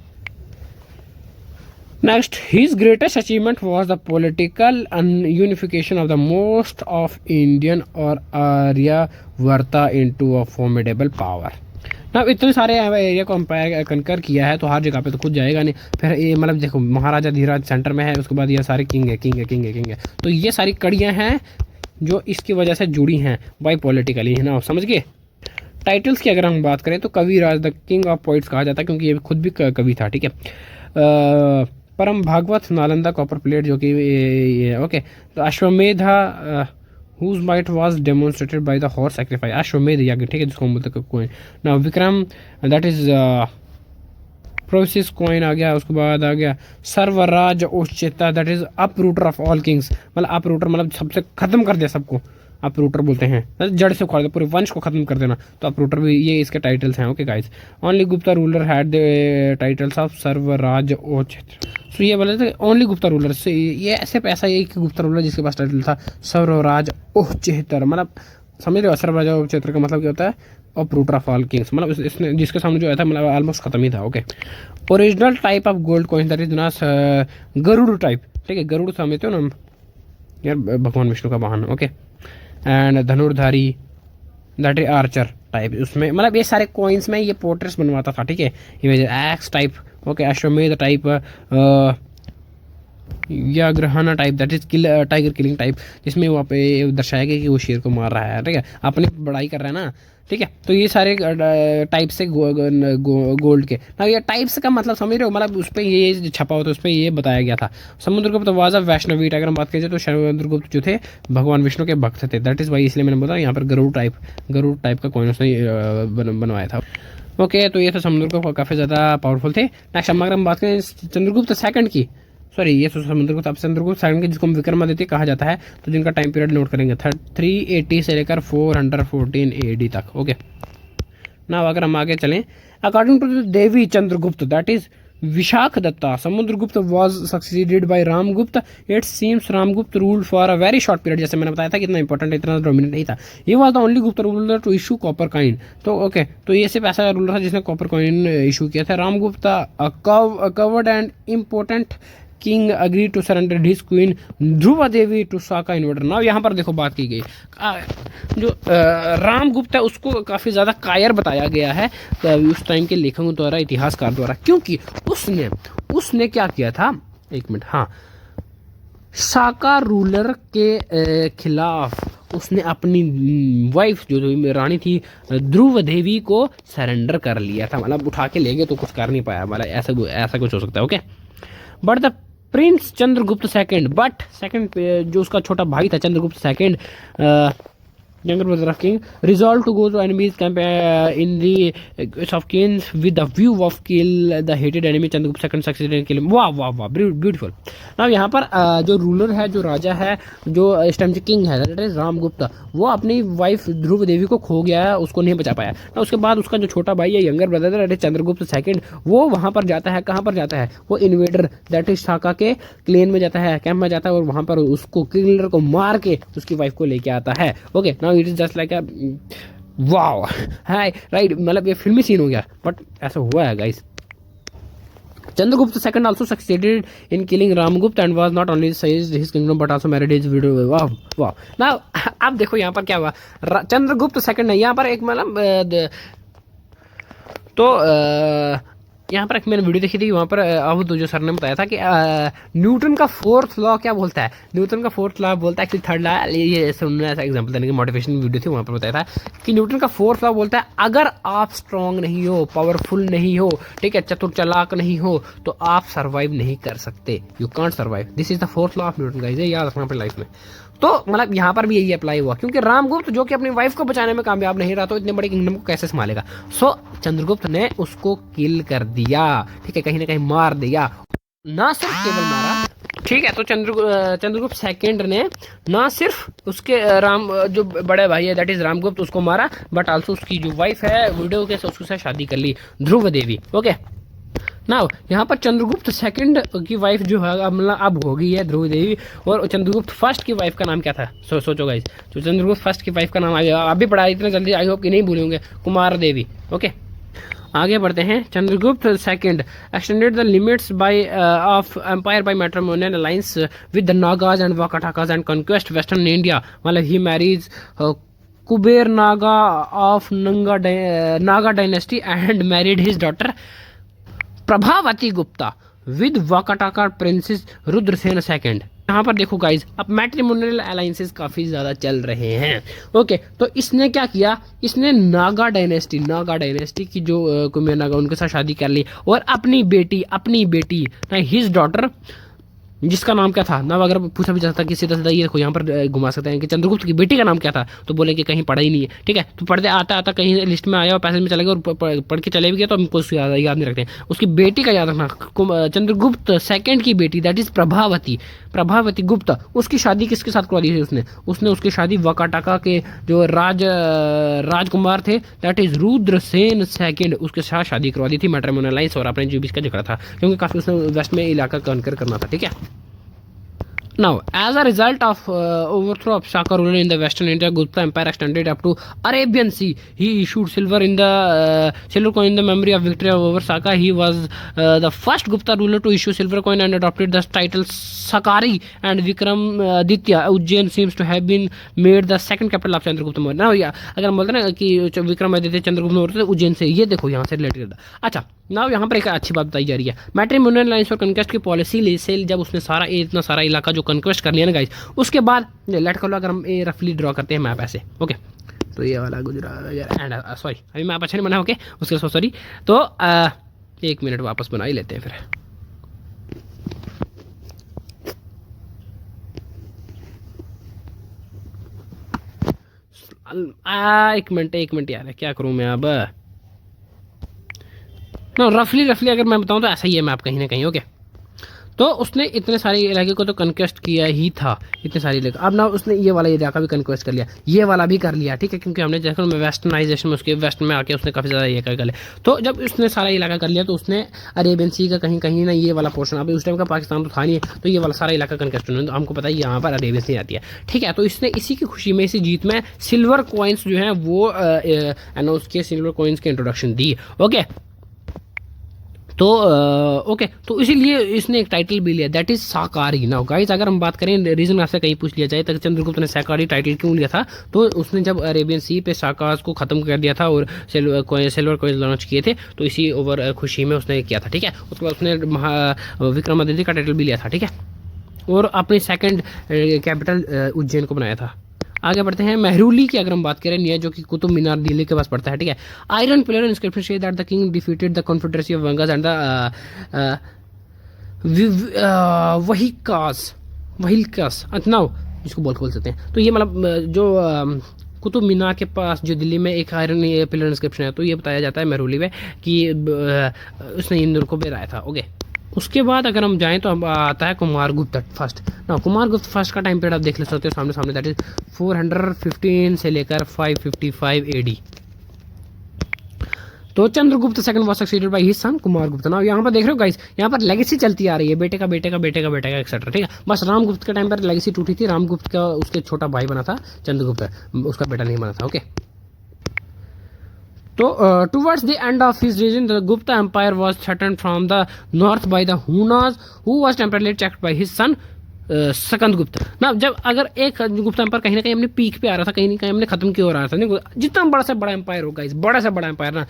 next, his greatest achievement was the political unification of the most of Indian और आर्यावर्ता इनटू अ फॉर्मिडेबल पावर। ना इतने सारे एरिया को अंपायर कनकर किया है, तो हर जगह पे तो खुद जाएगा नहीं। फिर ये मतलब देखो, महाराजा धीराज सेंटर में है, उसके बाद ये सारे किंग है। तो ये सारी कड़ियाँ हैं जो इसकी वजह से जुड़ी हैं बाई पॉलिटिकली, है ना, समझ गए। टाइटल्स की अगर हम बात करें तो कविराज द किंग ऑफ पोइट्स कहा जाता है, क्योंकि ये खुद भी कवि था। ठीक है, परम भागवत नालंदा कॉपर प्लेट जो कि ओके, तो Ashvamedha whose might was demonstrated by the horse sacrifice, अश्वमेध यज्ञ, ठीक है, जिसको हम बोलते हैं कोइन। ना Vikram, that is process coin आ गया। उसके बाद आ गया Sarvaraj Ochheta, that is uprooter of all kings, मतलब अपरूटर मतलब सबसे खत्म कर दिया सबको, अपरूटर बोलते हैं, जड़ से उखाड़ दे, पूरे वंश को खत्म कर देना, तो अपरूटर भी ये इसके टाइटल्स हैं। Okay guys, only Gupta ruler had the titles of Sarvaraj Ochhet. तो ये बोले थे ओनली गुप्ता रूलर से, ये ऐसे पैसा एक गुप्ता रूलर जिसके पास टाइटल था सर्वराज ओचेतर, मतलब समझ रहे हो, सर्वराज ओचेतर का मतलब क्या होता है, अपरूटर ऑफ ऑल किंग्स, मतलब इसने जिसके सामने जो आया था मतलब ऑलमोस्ट खत्म ही था। Okay, original type of gold coin that is not Garuda type. ठीक है, गरुड़ समझते हो ना यार, भगवान विष्णु का वाहन। ओके, एंड धनुर्धारी दैट इज आर्चर टाइप, उसमें मतलब ये सारे कॉइन्स में ये पोर्ट्रेट्स बनवाता था। ठीक है, ये axe type, okay, Ashwamedh type, या ग्रहणा type that is tiger killing type, जिसमें वहाँ पे दर्शाया गया कि वो शेर को मार रहा है। ठीक है, अपनी बड़ाई कर रहा है ना। ठीक है, तो ये सारे टाइप से गोल्ड के ना, ये टाइप्स का मतलब समझ रहे हो, मतलब उस पर ये छपा हुआ था, उस पर ये बताया गया था। समुद्रगुप्त वाज अ वैष्णवी, अगर हम बात करें तो समुद्रगुप्त जो थे भगवान विष्णु के भक्त थे, दैट इज़ वाई, इसलिए मैंने बोला यहाँ पर गरुड़ टाइप का कॉइन उसने बनवाया था। ओके, तो ये तो समुद्रगुप्त काफ़ी ज़्यादा पावरफुल थे। नेक्स्ट अगर हम बात करें चंद्रगुप्त सेकंड की, सॉरी ये तो समुद्रगुप्त, अब चंद्रगुप्त सेकंड के जिसको विक्रमादित्य कहा जाता है, तो जिनका टाइम पीरियड नोट करेंगे 380 से लेकर 414 AD तक। ओके, ना अगर हम आगे चलें, according to Devi Chandragupta that is Vishakha Datta, Samudragupta was succeeded by Ramgupta. It seems Ramgupta ruled for a very short period, जैसे मैंने बताया था कितना इंपॉर्टेंट, इतना डोमिनेट नहीं था। ये was the only Gupta ruler to issue copper coin. तो ओके, तो ये सिर्फ ऐसा रूलर था जिसने कॉपर कॉइन इशू किया था। Ramgupta coward and important king agree to surrender his queen Dhruva Devi to Saka inverter. Now यहाँ पर देखो बात की गई, जो रामगुप्त है उसको काफ़ी ज़्यादा कायर बताया गया है उस टाइम के लेखकों द्वारा, इतिहासकार द्वारा, क्योंकि उसने क्या किया था, एक मिनट, हाँ, साका रूलर के खिलाफ उसने अपनी वाइफ जो रानी थी ध्रुव देवी को सरेंडर कर लिया था, मतलब उठा के ले गए तो कुछ कर नहीं पाया, मतलब ऐसा कुछ हो सकता है। Okay, but the Prince Chandragupta second, जो उसका छोटा भाई था Chandragupta second, younger brother of king, resolved to go to enemy's camp in the of kings with the view of kill the hated enemy. Chandragupta second succeeded in killing. वाह वाह वाह, beautiful. ना यहाँ पर जो रूलर है, जो राजा है, जो इस टाइम से किंग है, दैट इज रामगुप्ता, वो अपनी वाइफ ध्रुव देवी को खो गया है, उसको नहीं बचा पाया ना। उसके बाद उसका जो छोटा भाई है, younger brother, that is Chandragupta second, वो वहां पर जाता है। कहाँ पर जाता है? वो इन्वेडर दैट इज शाका के क्लेन में जाता है, कैंप में जाता है, और वहां पर उसको किलर को मार के उसकी वाइफ को लेके आता है। Okay, now it is just like a wow, है राइट, मतलब ये फिल्मी सीन हो गया, बट ऐसा हुआ है guys. Chandragupta II also succeeded in killing Ramgupta and was not only seized his kingdom but also married his widow. वाह वाह। ना अब देखो यहाँ पर क्या हुआ, चंद्रगुप्त सेकंड ने यहाँ पर एक मतलब तो यहाँ पर एक मैंने वीडियो देखी थी, वहाँ पर अब जो सर ने बताया था कि न्यूटन का फोर्थ लॉ क्या बोलता है। न्यूटन का फोर्थ लॉ बोलता है, एक्चुअली थर्ड लॉ, ये सुनने ऐसा एग्जांपल देने की मोटिवेशन वीडियो थी, वहाँ पर बताया था कि न्यूटन का फोर्थ लॉ बोलता है अगर आप स्ट्रांग नहीं हो, पावरफुल नहीं हो, ठीक है, चतुर चालाक नहीं हो, तो आप सर्वाइव नहीं कर सकते। You can't survive. This is the fourth law of Newton guys, याद रखना अपनी लाइफ में। तो मतलब यहाँ पर भी यही अप्लाई हुआ, क्योंकि रामगुप्त जो कि अपनी वाइफ को बचाने में कामयाब नहीं रहा, तो इतने बड़े किंगडम को कैसे संभालेगा। सो चंद्रगुप्त ने उसको किल कर दिया, ठीक है, कहीं ना कहीं मार दिया। ना सिर्फ केवल मारा, ठीक है, तो चंद्रगुप्त सेकंड ने ना सिर्फ उसके जो बड़े भाई है दैट इज रामगुप्त, उसको मारा, बट आल्सो उसकी जो वाइफ है विडो के, उससे शादी कर ली, ध्रुव देवी। ओके, ना यहाँ पर चंद्रगुप्त सेकंड की वाइफ जो है अब हो गई है ध्रुव देवी, और चंद्रगुप्त फर्स्ट की वाइफ का नाम क्या था? सोचो गाइस, तो चंद्रगुप्त फर्स्ट की वाइफ का नाम आप भी पढ़ा इतना जल्दी, आई होप कि नहीं भूलेंगे, कुमार देवी। ओके, आगे बढ़ते हैं। Chandragupta second extended the limits by of empire by matrimonial alliance with the Nagas and Vakatakas and conquest western India. मतलब he marriage Kubera Naga of Naga dynasty and married his daughter Prabhavati Gupta with Vakataka princess Rudrasena second. यहाँ पर देखो गाइज, अब मैट्रिमोनियल अलायंसेस काफी ज्यादा चल रहे हैं। ओके, तो इसने क्या किया, इसने नागा डायनेस्टी की जो कुबेर नागा, उनके साथ शादी कर ली, और अपनी बेटी हिज डॉटर, जिसका नाम क्या था ना, अगर पूछा भी जाता किसी तरह, ये देखो यहाँ पर घुमा सकते हैं कि चंद्रगुप्त की बेटी का नाम क्या था, तो बोले कि कहीं पढ़ा ही नहीं है, ठीक है, तो पढ़ते आता कहीं लिस्ट में आया और पैसेज में चले गए और पढ़ के चले भी गए, तो हमको उसको याद नहीं रखते हैं। उसकी बेटी का याद रखना, चंद्रगुप्त सेकंड की बेटी दैट इज प्रभावती गुप्ता, उसकी शादी किसके साथ करवा दी थी उसने उसकी शादी वाकाटाका के जो राजकुमार थे दैट इज रुद्रसेन सेकंड, उसके साथ शादी करवा दी थी मैट्रिमोनियल अलायंस, और अपने जो भी इसका झगड़ा था, क्योंकि काफी उसने वेस्ट में इलाका कॉन्कर करना था, ठीक है। Now, as a result of overthrow of Shaka rule in the Western India, Gupta Empire extended up to Arabian Sea. He issued silver coin in the memory of victory over Shaka. He was the first Gupta ruler to issue silver coin and adopted the title Sakari, and Vikramaditya Ujjain seems to have been made the second capital of Chandragupta Maurya. Now, अगर हम बोलते हैं ना कि विक्रमादित्य चंद्रगुप्त मौर्य उज्जैन से, ये देखो यहाँ से रिलेटेड। अच्छा, नाउ यहाँ पर एक अच्छी बात बताई जा रही है, मैट्रिमोनियल अलायंस और कॉन्क्वेस्ट की पॉलिसी से जब उसने इतना सारा इलाका जो कॉन्क्वेस्ट कर लिया ना गाइस, उसके बाद लेट कर लो, अगर हम ये रफली ड्रॉ करते हैं मैप ऐसे, ओके, तो ये वाला गुजरात एंड सॉरी अभी मैप अच्छा नहीं बना, ओके, उसके सॉरी, तो एक मिनट वापस बना ही लेते हैं फिर। एक मिनट यार, क्या करूं मैं अब। रफली अगर मैं बताऊं तो ऐसा ही है मैप कहीं ना कहीं, ओके। तो उसने इतने सारे इलाके को तो कन्क्वेस्ट किया ही था, इतने सारे इलाके। अब ना उसने ये वाला इलाका भी कन्क्वेस्ट कर लिया, ये वाला भी कर लिया, ठीक है, क्योंकि हमने जैसे वेस्टर्नाइजेशन में उसके वेस्ट में आके उसने काफ़ी ज़्यादा ये कर लिया। तो जब उसने सारा इलाका कर लिया, तो उसने अरेबियन सी का कहीं ना ये वाला पोर्शन, अभी उस टाइम का पाकिस्तान तो था नहीं, तो ये वाला सारा इलाका कन्क्वेस्ट होने, तो हमको पता है यहाँ पर अरेबियन सी आती है, ठीक है। तो इसने इसी की खुशी में, इसी जीत में सिल्वर कॉइन्स जो हैं वो अनाउंस किए, सिल्वर कॉइन्स की इंट्रोडक्शन दी, ओके। तो ओके, तो इसीलिए इसने एक टाइटल भी लिया दैट इज साकारी। नाउ गाइस, अगर हम बात करें रीजन आपसे कहीं पूछ लिया जाए तो चंद्रगुप्त ने साकारी टाइटल क्यों लिया था, तो उसने जब अरेबियन सी पे साकास को खत्म कर दिया था और सिल्वर कॉइन्स लॉन्च किए थे, तो इसी ओवर खुशी में उसने किया था, ठीक है। उसके बाद उसने विक्रमादित्य का टाइटल भी लिया था, ठीक है, और अपनी सेकंड कैपिटल उज्जैन को बनाया था। आगे बढ़ते हैं। महरूली की अगर हम बात करें, नहीं है, जो कि कुतुब मीनार दिल्ली के पास पड़ता है, ठीक है। आयरन पिलर इंस्क्रिप्शन से that the king defeated the confederacy of Vangas and the Vahlikas now, इसको बोल सकते हैं। तो ये मतलब जो कुतुब मीनार के पास जो दिल्ली में एक आयरन पिलर इंस्क्रिप्शन है, तो ये बताया जाता है मेहरौली में कि उसने इंदौर को बनाया था। ओके, उसके बाद अगर हम जाएं तो हम आता है कुमारगुप्त फर्स्ट ना। कुमारगुप्त फर्स्ट का टाइम पीरियड आप देख सकते हो सामने सामने, दैट इज 415 से लेकर 555 एडी। तो Chandragupta second was succeeded by his सन कुमारगुप्त। ना यहाँ पर देख रहे हो गाइस, यहाँ पर लेगेसी चलती आ रही है, बेटे का बेटे का बेटे का बेटे का एक्सेट्रा, ठीक है। बस रामगुप्त के टाइम पर लेगेसी टूटी थी, रामगुप्त का उसके छोटा भाई बना था चंद्रगुप्त, उसका बेटा नहीं बना था। ओके, तो towards the end of his reign the Gupta empire was threatened from the north by the Hunas who was temporarily checked by his son Skanda Gupta ना। जब अगर एक गुप्ता एम्पायर कहीं ना कहीं अपने पीक पे आ रहा था, कहीं ना कहीं हमने खत्म की ओर आ रहा था, जितना बड़ा से बड़ा एम्पायर होगा, इस बड़ा से बड़ा एम्पायर ना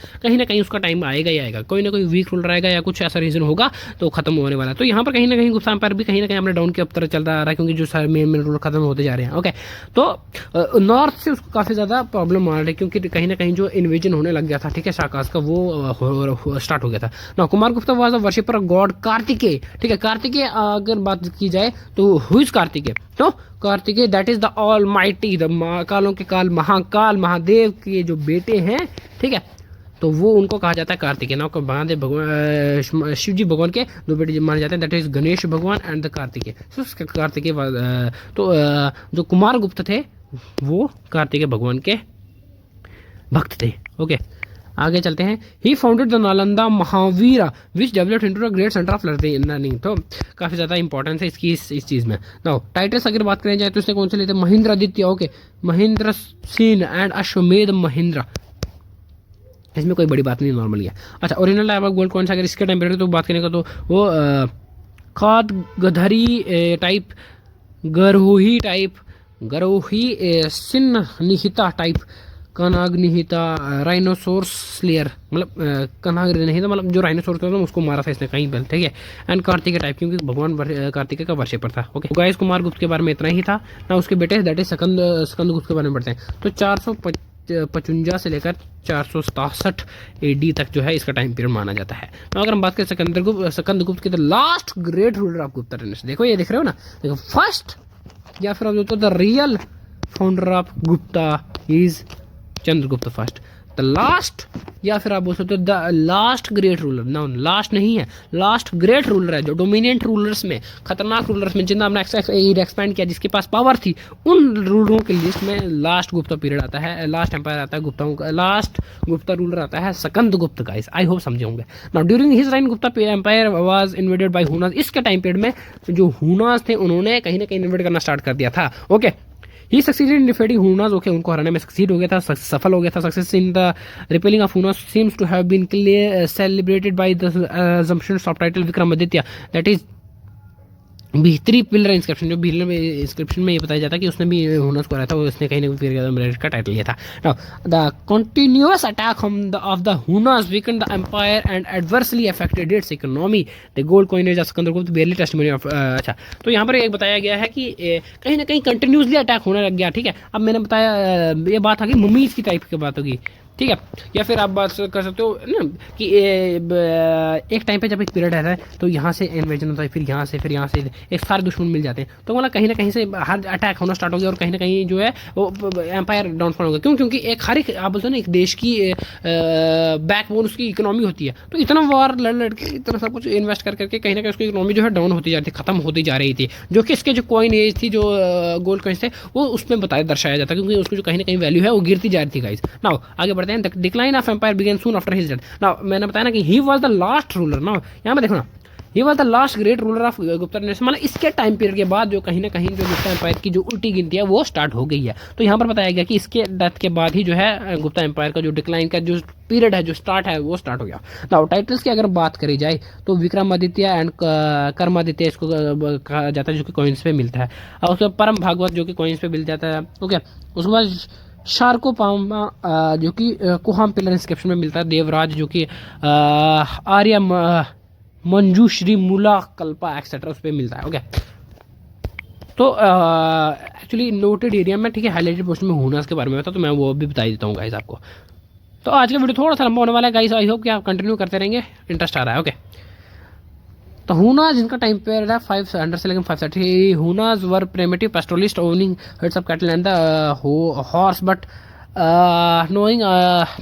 कहीं उसका टाइम आएगा ही आएगा, कोई ना कोई वीक रूल रहेगा या कुछ ऐसा रीजन होगा तो खत्म होने वाला है। तो यहाँ पर कहीं ना कहीं गुप्ता एम्पायर भी कहीं ना कहीं अपने डाउन की तरफ चलता आ रहा है, क्योंकि जो सारे मेन रूल खत्म होते जा रहे हैं। ओके, तो नॉर्थ से उसको काफ़ी ज़्यादा प्रॉब्लम आ रही है, क्योंकि कहीं ना कहीं जो इन्वेजन होने लग गया था, ठीक है, शाकास का, वो स्टार्ट हो गया था ना। Kumaragupta was a worshipper God Kartikeya, ठीक है। कार्तिकेय अगर बात की जाए तो हु इज कार्तिकेय, तो Kartikeya that is the all mighty, the कालों के काल, महाकाल, महादेव के जो बेटे हैं, ठीक है। तो वो उनको कहा जाता है कार्तिकेय। ना महादेव भगवान, शिव जी भगवान के दो बेटे माने जाते हैं, दैट इज गणेश भगवान एंड द कार्तिकेय। कार्तिकेय तो जो कुमारगुप्त थे वो कार्तिकेय भगवान के भक्त थे। ओके, आगे चलते हैं। He founded the Nalanda Mahavira which developed into a great centre of learning. तो काफ़ी ज़्यादा इंपॉर्टेंस है इसकी इस चीज़ में। नाउ टाइटल्स अगर बात करें जाए तो इसने कौन से लेते हैं? महेंद्र आदित्य, ओके, महेंद्र सिंह एंड अश्वमेध महेंद्र। इसमें कोई बड़ी बात नहीं, नॉर्मल है। अच्छा, ओरिजिनल टाइप ऑफ गोल्ड कौन सा? अगर इसके टाइम पीरियड तो बात करेंगे तो वो खाद गधरी टाइप, गरोही टाइप, गरोही सिन्न निहिता टाइप, कनाग्निहिता, राइनोसोर्स स्लेयर, मतलब कनाग्निहिता मतलब जो राइनोसोर्स था उसको मारा था इसने कहीं पर, ठीक है। एंड कार्तिकेय टाइप, क्योंकि भगवान कार्तिकेय का वर्शिपर था। ओके गाइस, कुमारगुप्त के बारे में इतना ही था ना। उसके बेटे दैट इज स्कंदगुप्त के बारे में पढ़ते हैं। तो 455 से लेकर 467 एडी तक जो है इसका टाइम पीरियड माना जाता है। तो अगर हम बात करें स्कंदगुप्त की, the last great ruler of Gupta dynasty, देखो ये देख रहे हो ना, देखो फर्स्ट या फिर अब the real founder of Gupta is Chandragupta first. The last या फिर आप बोल सकते हो द लास्ट ग्रेट रूलर, ना लास्ट नहीं है, लास्ट ग्रेट रूलर है, जो डोमिनेंट रूलर्स में, खतरनाक रूलर्स में, जितना हमने एक्सपैंड किया, जिसके पास पावर थी, उन रूलरों की लिस्ट में लास्ट गुप्ता पीरियड आता है, लास्ट एम्पायर आता है गुप्ताओं का, लास्ट गुप्ता रूलर आता है स्कंदगुप्त। गाइस आई होप समझे होंगे। Now during his reign Gupta empire was invaded by Hunas. इसके टाइम पीरियड में जो हुनास थे उन्होंने कहीं ना कहीं इन्वेड करना स्टार्ट कर दिया था। Okay, he succeeded in defeating Huns, okay, उनको हराने में सक्सीड हो गया था, सफल हो गया था। Success in the repelling of Hunas seems to have been celebrated by the assumption of title Vikramaditya, that is Bhitari pillar inscription. जो पिलर इंस्क्रिप्शन में ये बताया जाता है कि उसने भी हुनास को हराया था, उसने कहीं ना कहीं का टाइटल लिया था। Now the continuous attack of the Hunas weakened the empire and adversely affected its economy. The gold coinage of Skandagupta barely testimony of. अच्छा, तो यहाँ पर एक बताया गया है कि कहीं ना कहीं कंटिन्यूसली अटैक होने लग गया, ठीक है। अब मैंने बताया ये बात आ गई ममीज की टाइप की बात होगी, ठीक है। या फिर आप बात कर सकते हो ना कि एक टाइम पे जब एक पीरियड रहता है तो यहाँ से इन्वेजन होता है, फिर यहाँ से एक सारे दुश्मन मिल जाते हैं, तो मतलब कहीं ना कहीं से हर अटैक होना स्टार्ट हो गया और कहीं ना कहीं जो है वो एम्पायर डाउनफॉल हो गया। क्यों? क्योंकि एक हर एक आप बोलते हो ना, एक देश की बैकबोन उसकी इकोनॉमी होती है, तो इतना वार लड़ के इतना सब कुछ इन्वेस्ट करके कहीं ना कहीं उसकी इकोनॉमी जो है डाउन होती जा रही थी, खत्म होती जा रही थी। जो कि इसके जो कॉइन एज थी, जो गोल्ड कॉइन्स थे, वो उसमें दर्शाया जाता, क्योंकि उसकी जो कहीं ना कहीं वैल्यू है वो गिरती जा रही थी। गाइस नाउ आगे बढ़ते हैं। Decline of empire begin soon after his death. Now मैंने बताया ना कि he was the last ruler. Now यहाँ पे देखो ना, he was the last great ruler of Gupta dynasty, मतलब इसके टाइम पीरियड के बाद जो कहीं ना कहीं जो गुप्ता एम्पायर की जो उल्टी गिनती है वो स्टार्ट हो गई है। तो यहाँ पर बताया गया कि इसके डेथ के बाद ही जो है गुप्ता एम्पायर का जो डिक्लाइन का जो पीरियड है, जो स्टार्ट है, वो स्टार्ट हो गया। नाउ टाइटल्स की अगर बात करी जाए तो विक्रमादित्य एंड कर्मादित्य इसको कहा जाता है, जो कि कॉइन्स पे मिलता है। और उसके परम भागवत जो कि कॉइन्स पे मिल जाता है। ओके, उसके बाद शार्कोपामा जो कि कुहाम पिलर इंस्क्रिप्शन में मिलता है। देवराज जो कि आर्य मंजूश्री मूला कल्पा एक्सेट्रा उस पर मिलता है। ओके, तो एक्चुअली नोटेड एरिया में, ठीक है, हाईलाइटेड पोस्ट में हुनास के बारे में था, तो मैं वो भी बता देता हूँ गाइस आपको। तो आज का वीडियो थोड़ा सा लंबा होने वाला है गाइस, आई होप कि आप कंटिन्यू करते रहेंगे, इंटरेस्ट आ रहा है। ओके, तो हुनाज जिनका टाइम पीरियड है 500 से लेकर 530, Hunas were primitive pastoralist owning herds of cattle and the horse but knowing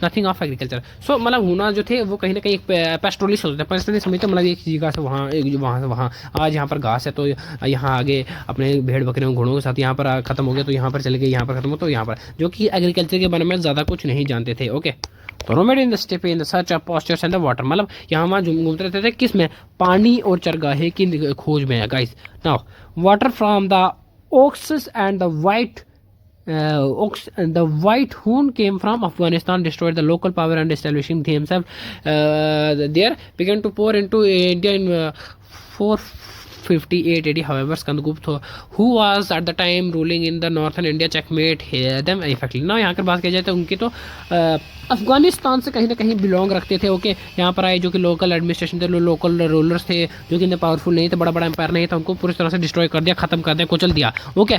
nothing of agriculture. So मतलब हुना जो थे वो कहीं ना कहीं एक पेस्टोलिस्ट होते थे। पेस्टोलिस्ट समझते मतलब एक जगह से वहाँ, एक वहाँ से वहाँ, आज यहाँ पर घास है तो यहाँ आगे अपने भेड़ बकरियों घोड़ों के साथ यहाँ पर ख़त्म हो गया तो यहाँ पर चले गए, यहाँ पर ख़त्म हो तो यहाँ पर, जो कि एग्रीकल्चर के बारे में ज़्यादा कुछ नहीं जानते थे। ओके, तो nomad in the step in the search of pastures and the water, मतलब यहाँ वहाँ घूमते रहते थे किस में, पानी और चरगाहे की खोज में है guys. Now water from the oaks and the white the white hoon came from Afghanistan, destroyed the local power and establishing themselves there, began to pour into India in 458 AD. However, Skandagupta, who was at the time ruling in the northern India, checkmate them effectively. Now यहाँ पर बात की जाए तो उनकी तो अफगानिस्तान से कहीं ना कहीं बिलोंग रखते थे। ओके, यहाँ पर आए जो कि लोकल एडमिनिस्ट्रेशन थे, लोकल रूलर्स थे जो कि इतने पावरफुल नहीं थे, बड़ा बड़ा एम्पायर नहीं था, उनको पूरी तरह से डिस्ट्रॉय कर दिया, खत्म कर दिया, कुचल दिया। ओके,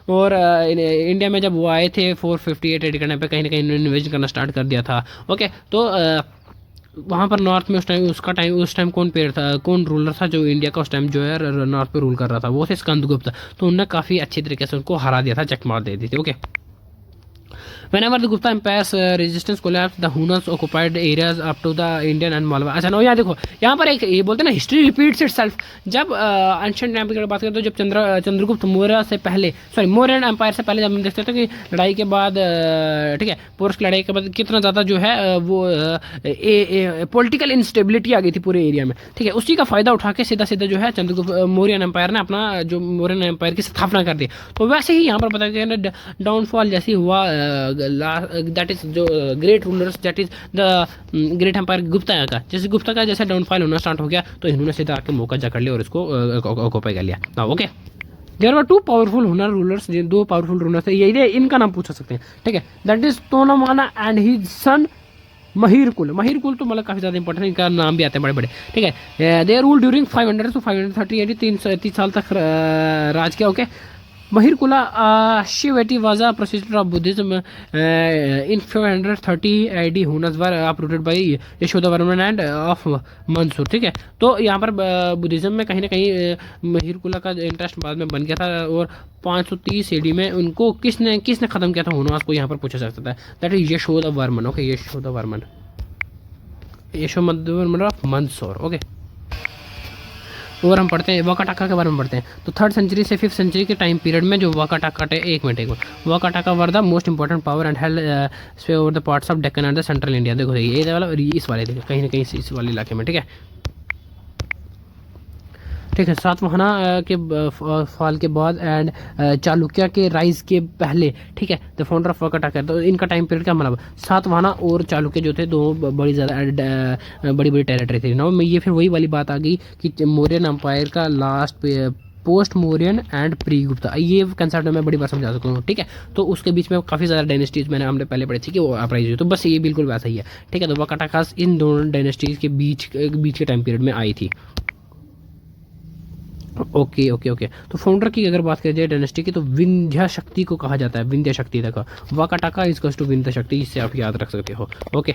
और इंडिया में जब वो आए थे 458 एडी करने पे कहीं ना कहीं इन्होंने इन्वेस्ट करना स्टार्ट कर दिया था। ओके, तो वहाँ पर नॉर्थ में उस टाइम कौन पेड़ था, कौन रूलर था जो इंडिया का उस टाइम जो है नॉर्थ पे रूल कर रहा था, वो थे स्कंदगुप्त। तो उन्होंने काफ़ी अच्छी तरीके से उनको हरा दिया था, चकमा दे दी थी। Okay, whenever the Gupta Empire's resistance collapsed, the Huns occupied areas up to the Indian and Malwa। अच्छा नो, यहाँ देखो, यहाँ पर एक ये बोलते हैं ना, हिस्ट्री रिपीट्स इटसेल्फ। जब एंशिएंट टाइम की बात करें तो जब चंद्रगुप्त मौर्य से पहले, सॉरी मौर्यन एम्पायर से पहले, जब हम देखते थे कि लड़ाई के बाद, ठीक है, पोर्स की लड़ाई के बाद कितना ज़्यादा जो है वो पॉलिटिकल इंस्टेबिलिटी आ गई थी पूरे एरिया में। ठीक है, उसी का फ़ायदा उठा के सीधा सीधा जो है चंद्रगुप्त मौर्यन एम्पायर ने अपना जो मौर्यन एम्पायर की स्थापना कर दी। तो वैसे ही यहाँ पर बताया गया डाउनफॉल जैसी हुआ, दैट इज जो great rulers, that is the great empire Gupta का, जैसे गुप्ता का जैसे डाउनफॉल होना स्टार्ट हो गया तो इन्होंने सीधा आके मौका जकड़ लिया और इसको ऑक्यूपाई कर लिया। Okay, there were two powerful Huna rulers, दो पावरफुल रूलर्स थे, यही इनका नाम पूछ सकते हैं। ठीक है, that is Toramana and his son Mihirakula. Mihirakula तो मतलब काफ़ी ज़्यादा इंपॉर्टेंट, इनका नाम भी आते हैं बड़े बड़े। ठीक है, दे रूल ड्यूरिंग 500 to 530 यानी 330 साल तक राज किया। Okay, Mahirkula Shivati was a processor of Buddhism in 530 AD. Hunas were uprooted by Yashodharman and of Mandsaur. ठीक है, तो यहाँ पर बुद्धिज़्म में कहीं ना कहीं महिरकुला का इंटरेस्ट बाद में बन गया था और 530 AD में उनको किसने ख़त्म किया था हुनास को, यहाँ पर पूछा जा सकता है। That is Yashodharman. Okay, Yashodharman of Mandsaur. Okay, और हम पढ़ते हैं वाकाटाका के बारे में पढ़ते हैं। तो 3rd सेंचुरी से 5th सेंचुरी के टाइम पीरियड में जो वाकाटाका, एक minute, Vakataka were the most important power and held sway over the parts of Deccan and the central India. देखो ये वाला इस वाले, देखो कहीं ना कहीं इस वाले इलाके में। ठीक है, ठीक है, सातवाहना के फॉल के बाद एंड चालुक्य के राइज के पहले। ठीक है, द फाउंडर ऑफ वाकाटाका। तो इनका टाइम पीरियड क्या मतलब, सातवाहना और चालुक्य जो थे दो बड़ी ज़्यादा बड़ी टेरिटरी थी। ना ये फिर वही वाली बात आ गई कि मौर्यन एम्पायर का last post Mauryan and pre Gupta, ये कंसेप्ट मैं बड़ी बार समझा सकता हूँ। ठीक है, तो उसके बीच में काफ़ी ज़्यादा डायनेस्टीज हमने पहले पढ़ी थी कि वो अपराइज हुई, तो बस ये बिल्कुल वैसा ही है। ठीक है, तो वाकाटाकास इन दोनों डायनेस्टीज के बीच के टाइम पीरियड में आई थी। ओके, तो फाउंडर की अगर बात करें जाए डायनेस्टी की, तो विंध्या शक्ति को कहा जाता है, विंध्या शक्ति देखो, वाकाटाका इज टू विंध्या शक्ति, इससे आप याद रख सकते हो। Okay,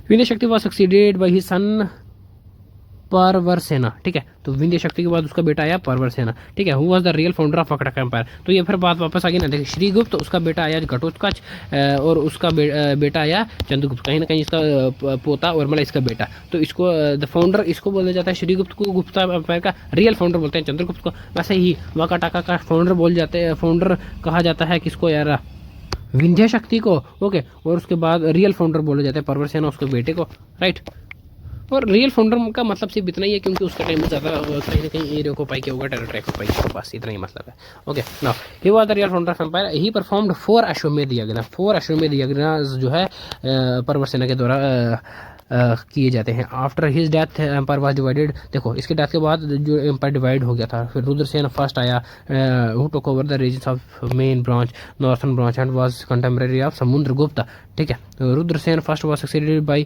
Vindhya Shakti was succeeded by his son Pravarasena. ठीक है, तो विंध्य शक्ति के बाद उसका बेटा आया परवरसेना। ठीक है, who was the real founder of Vakataka empire. तो ये फिर बात वापस आ गई ना, देखिए श्रीगुप्त, तो उसका बेटा आया घटोत्कच और उसका बेटा आया चंद्रगुप्त, कहीं ना कहीं इसका पोता और मतलब इसका बेटा। तो इसको द फाउंडर इसको बोला जाता है, श्रीगुप्त को गुप्ता एम्पायर का रियल फाउंडर बोलते हैं चंद्रगुप्त को। वैसे ही वाकाटाका का फाउंडर कहा जाता है किसको यार, विंध्य शक्ति को। ओके, और उसके बाद रियल फाउंडर बोला जाता है परवरसेना, उसके बेटे को, राइट। और रियल फाउंडर का मतलब सिर्फ इतना ही है क्योंकि उसका टाइम में ज़्यादा कहीं ना कहीं एरिया को पाई किया होगा, टेरिटरी को पाई किया, बस इतना ही मतलब है। Okay, now he was the real founder of empire. He performed 4 Ashvamedha यज्ञ। 4 अश्वमेध यज्ञ जो है परवरसेना के द्वारा किए जाते हैं। After his death empire was divided. देखो इसके डेथ के बाद जो एम्पायर डिवाइड हो गया था, फिर रुद्रसेन फर्स्ट आया, who took over the regions of main branch, northern branch and was contemporary of Samudragupta. ठीक है, तो Rudrasena first was succeeded by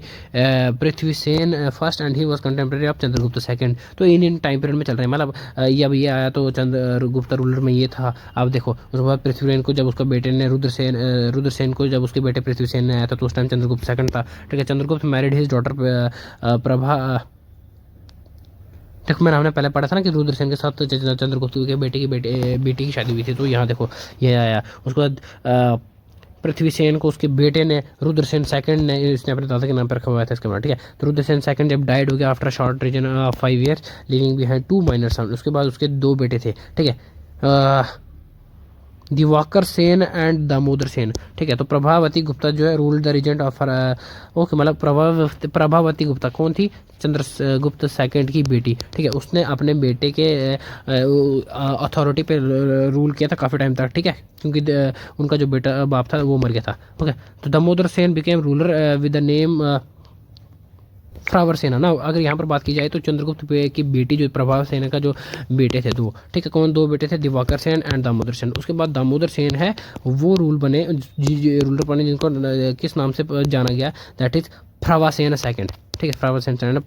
Prithvisena first and he was contemporary of Chandragupta second. तो इन टाइम पीरियड में चल रहे हैं, मतलब ये आया तो चंद्रगुप्त रूलर में ये था। अब देखो उसके बाद पृथ्वीसेन को जब उसका बेटे ने रुद्रसेन को जब उसके बेटे पृथ्वीसेन ने आया था तो उस टाइम चंद्रगुप्त सेकंड था। ठीक है, Chandragupta married his daughter Prabha. देखो मैंने हमने पहले पढ़ा था ना कि रुद्रसेन के साथ चंद्रगुप्त के बेटी की शादी हुई थी, तो यहाँ देखो ये आया। उसके बाद पृथ्वीसेन को उसके बेटे ने, रुद्रसेन सेकंड ने, इसने अपने दादा के नाम पर रखवाया था इसके बाद, ठीक है। तो रुद्रसेन सेकंड जब डाइड हो गया after short reign 5 years living behind 2 minor son. उसके बाद उसके 2 बेटे थे, ठीक है, दिवाकर सेन एंड दामोदर सेन, ठीक है। तो प्रभावती गुप्ता जो है ruled the regent of okay, मतलब प्रभावती गुप्ता कौन थी? चंद्रगुप्त सेकंड की बेटी, ठीक है। उसने अपने बेटे के अथॉरिटी पे रूल किया था काफ़ी टाइम तक, ठीक है, क्योंकि उनका जो बेटा बाप था वो मर गया था, ओके। तो Damodar Sen became ruler with the name Prabhavar Sena ना। अगर यहाँ पर बात की जाए तो चंद्रगुप्त की बेटी जो प्रभाव सेना का जो बेटे थे 2, ठीक है। कौन 2 बेटे थे? दिवाकर सेन एंड दामोदर सेन। उसके बाद दामोदर सेन है वो रूलर बने जिनको किस नाम से जाना गया? दैट इज प्रभासेन सेकंड, ठीक है। प्रभासेन सेकंड,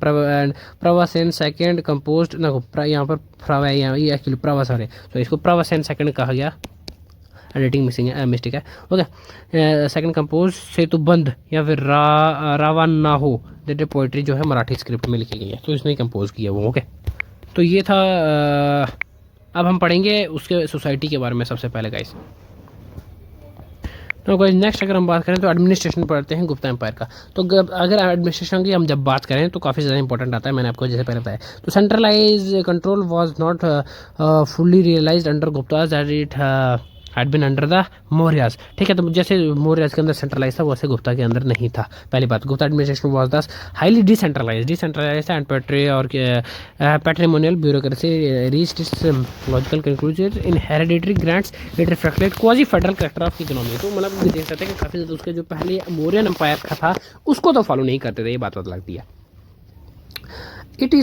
प्रभासेन सेकंड कंपोज्ड ना, यहाँ पर प्रभा है, यहाँ ये एक्चुअली प्रभा सर है, तो इसको प्रभासेन सेकंड कहा गया। एडिटिंग मिस्टेक है, ओके। सेकंड कंपोज सेतुबंध या फिर रावा ना हो, दैट पोइट्री जो है मराठी स्क्रिप्ट में लिखी गई है, तो इसने कंपोज किया वो, ओके। तो ये था। अब हम पढ़ेंगे उसके सोसाइटी के बारे में सबसे पहले गाइस। तो गाइस नेक्स्ट अगर हम बात करें तो एडमिनिस्ट्रेशन पढ़ते हैं गुप्ता एम्पायर का। तो अगर एडमिनिस्ट्रेशन की हम जब बात करें तो काफ़ी ज़्यादा इंपॉर्टेंट आता है, मैंने आपको जैसे पहले बताया। तो centralise control was not fully realised under Gupta as it had been under the Mauryas, ठीक है। तो जैसे मौर्याज के अंदर सेंट्रलाइज था वैसे गुप्ता के अंदर नहीं था। पहली बात, Gupta administration was thus highly decentralize and patrimonial bureaucracy reached its logical conclusion in hereditary grants it reflected quasi federal character of economy. तो मतलब देख सकते हैं कि काफ़ी ज़्यादा उसके जो पहले मौर्यन एम्पायर का था उसको तो फॉलो नहीं करते थे, ये बात लगती है। It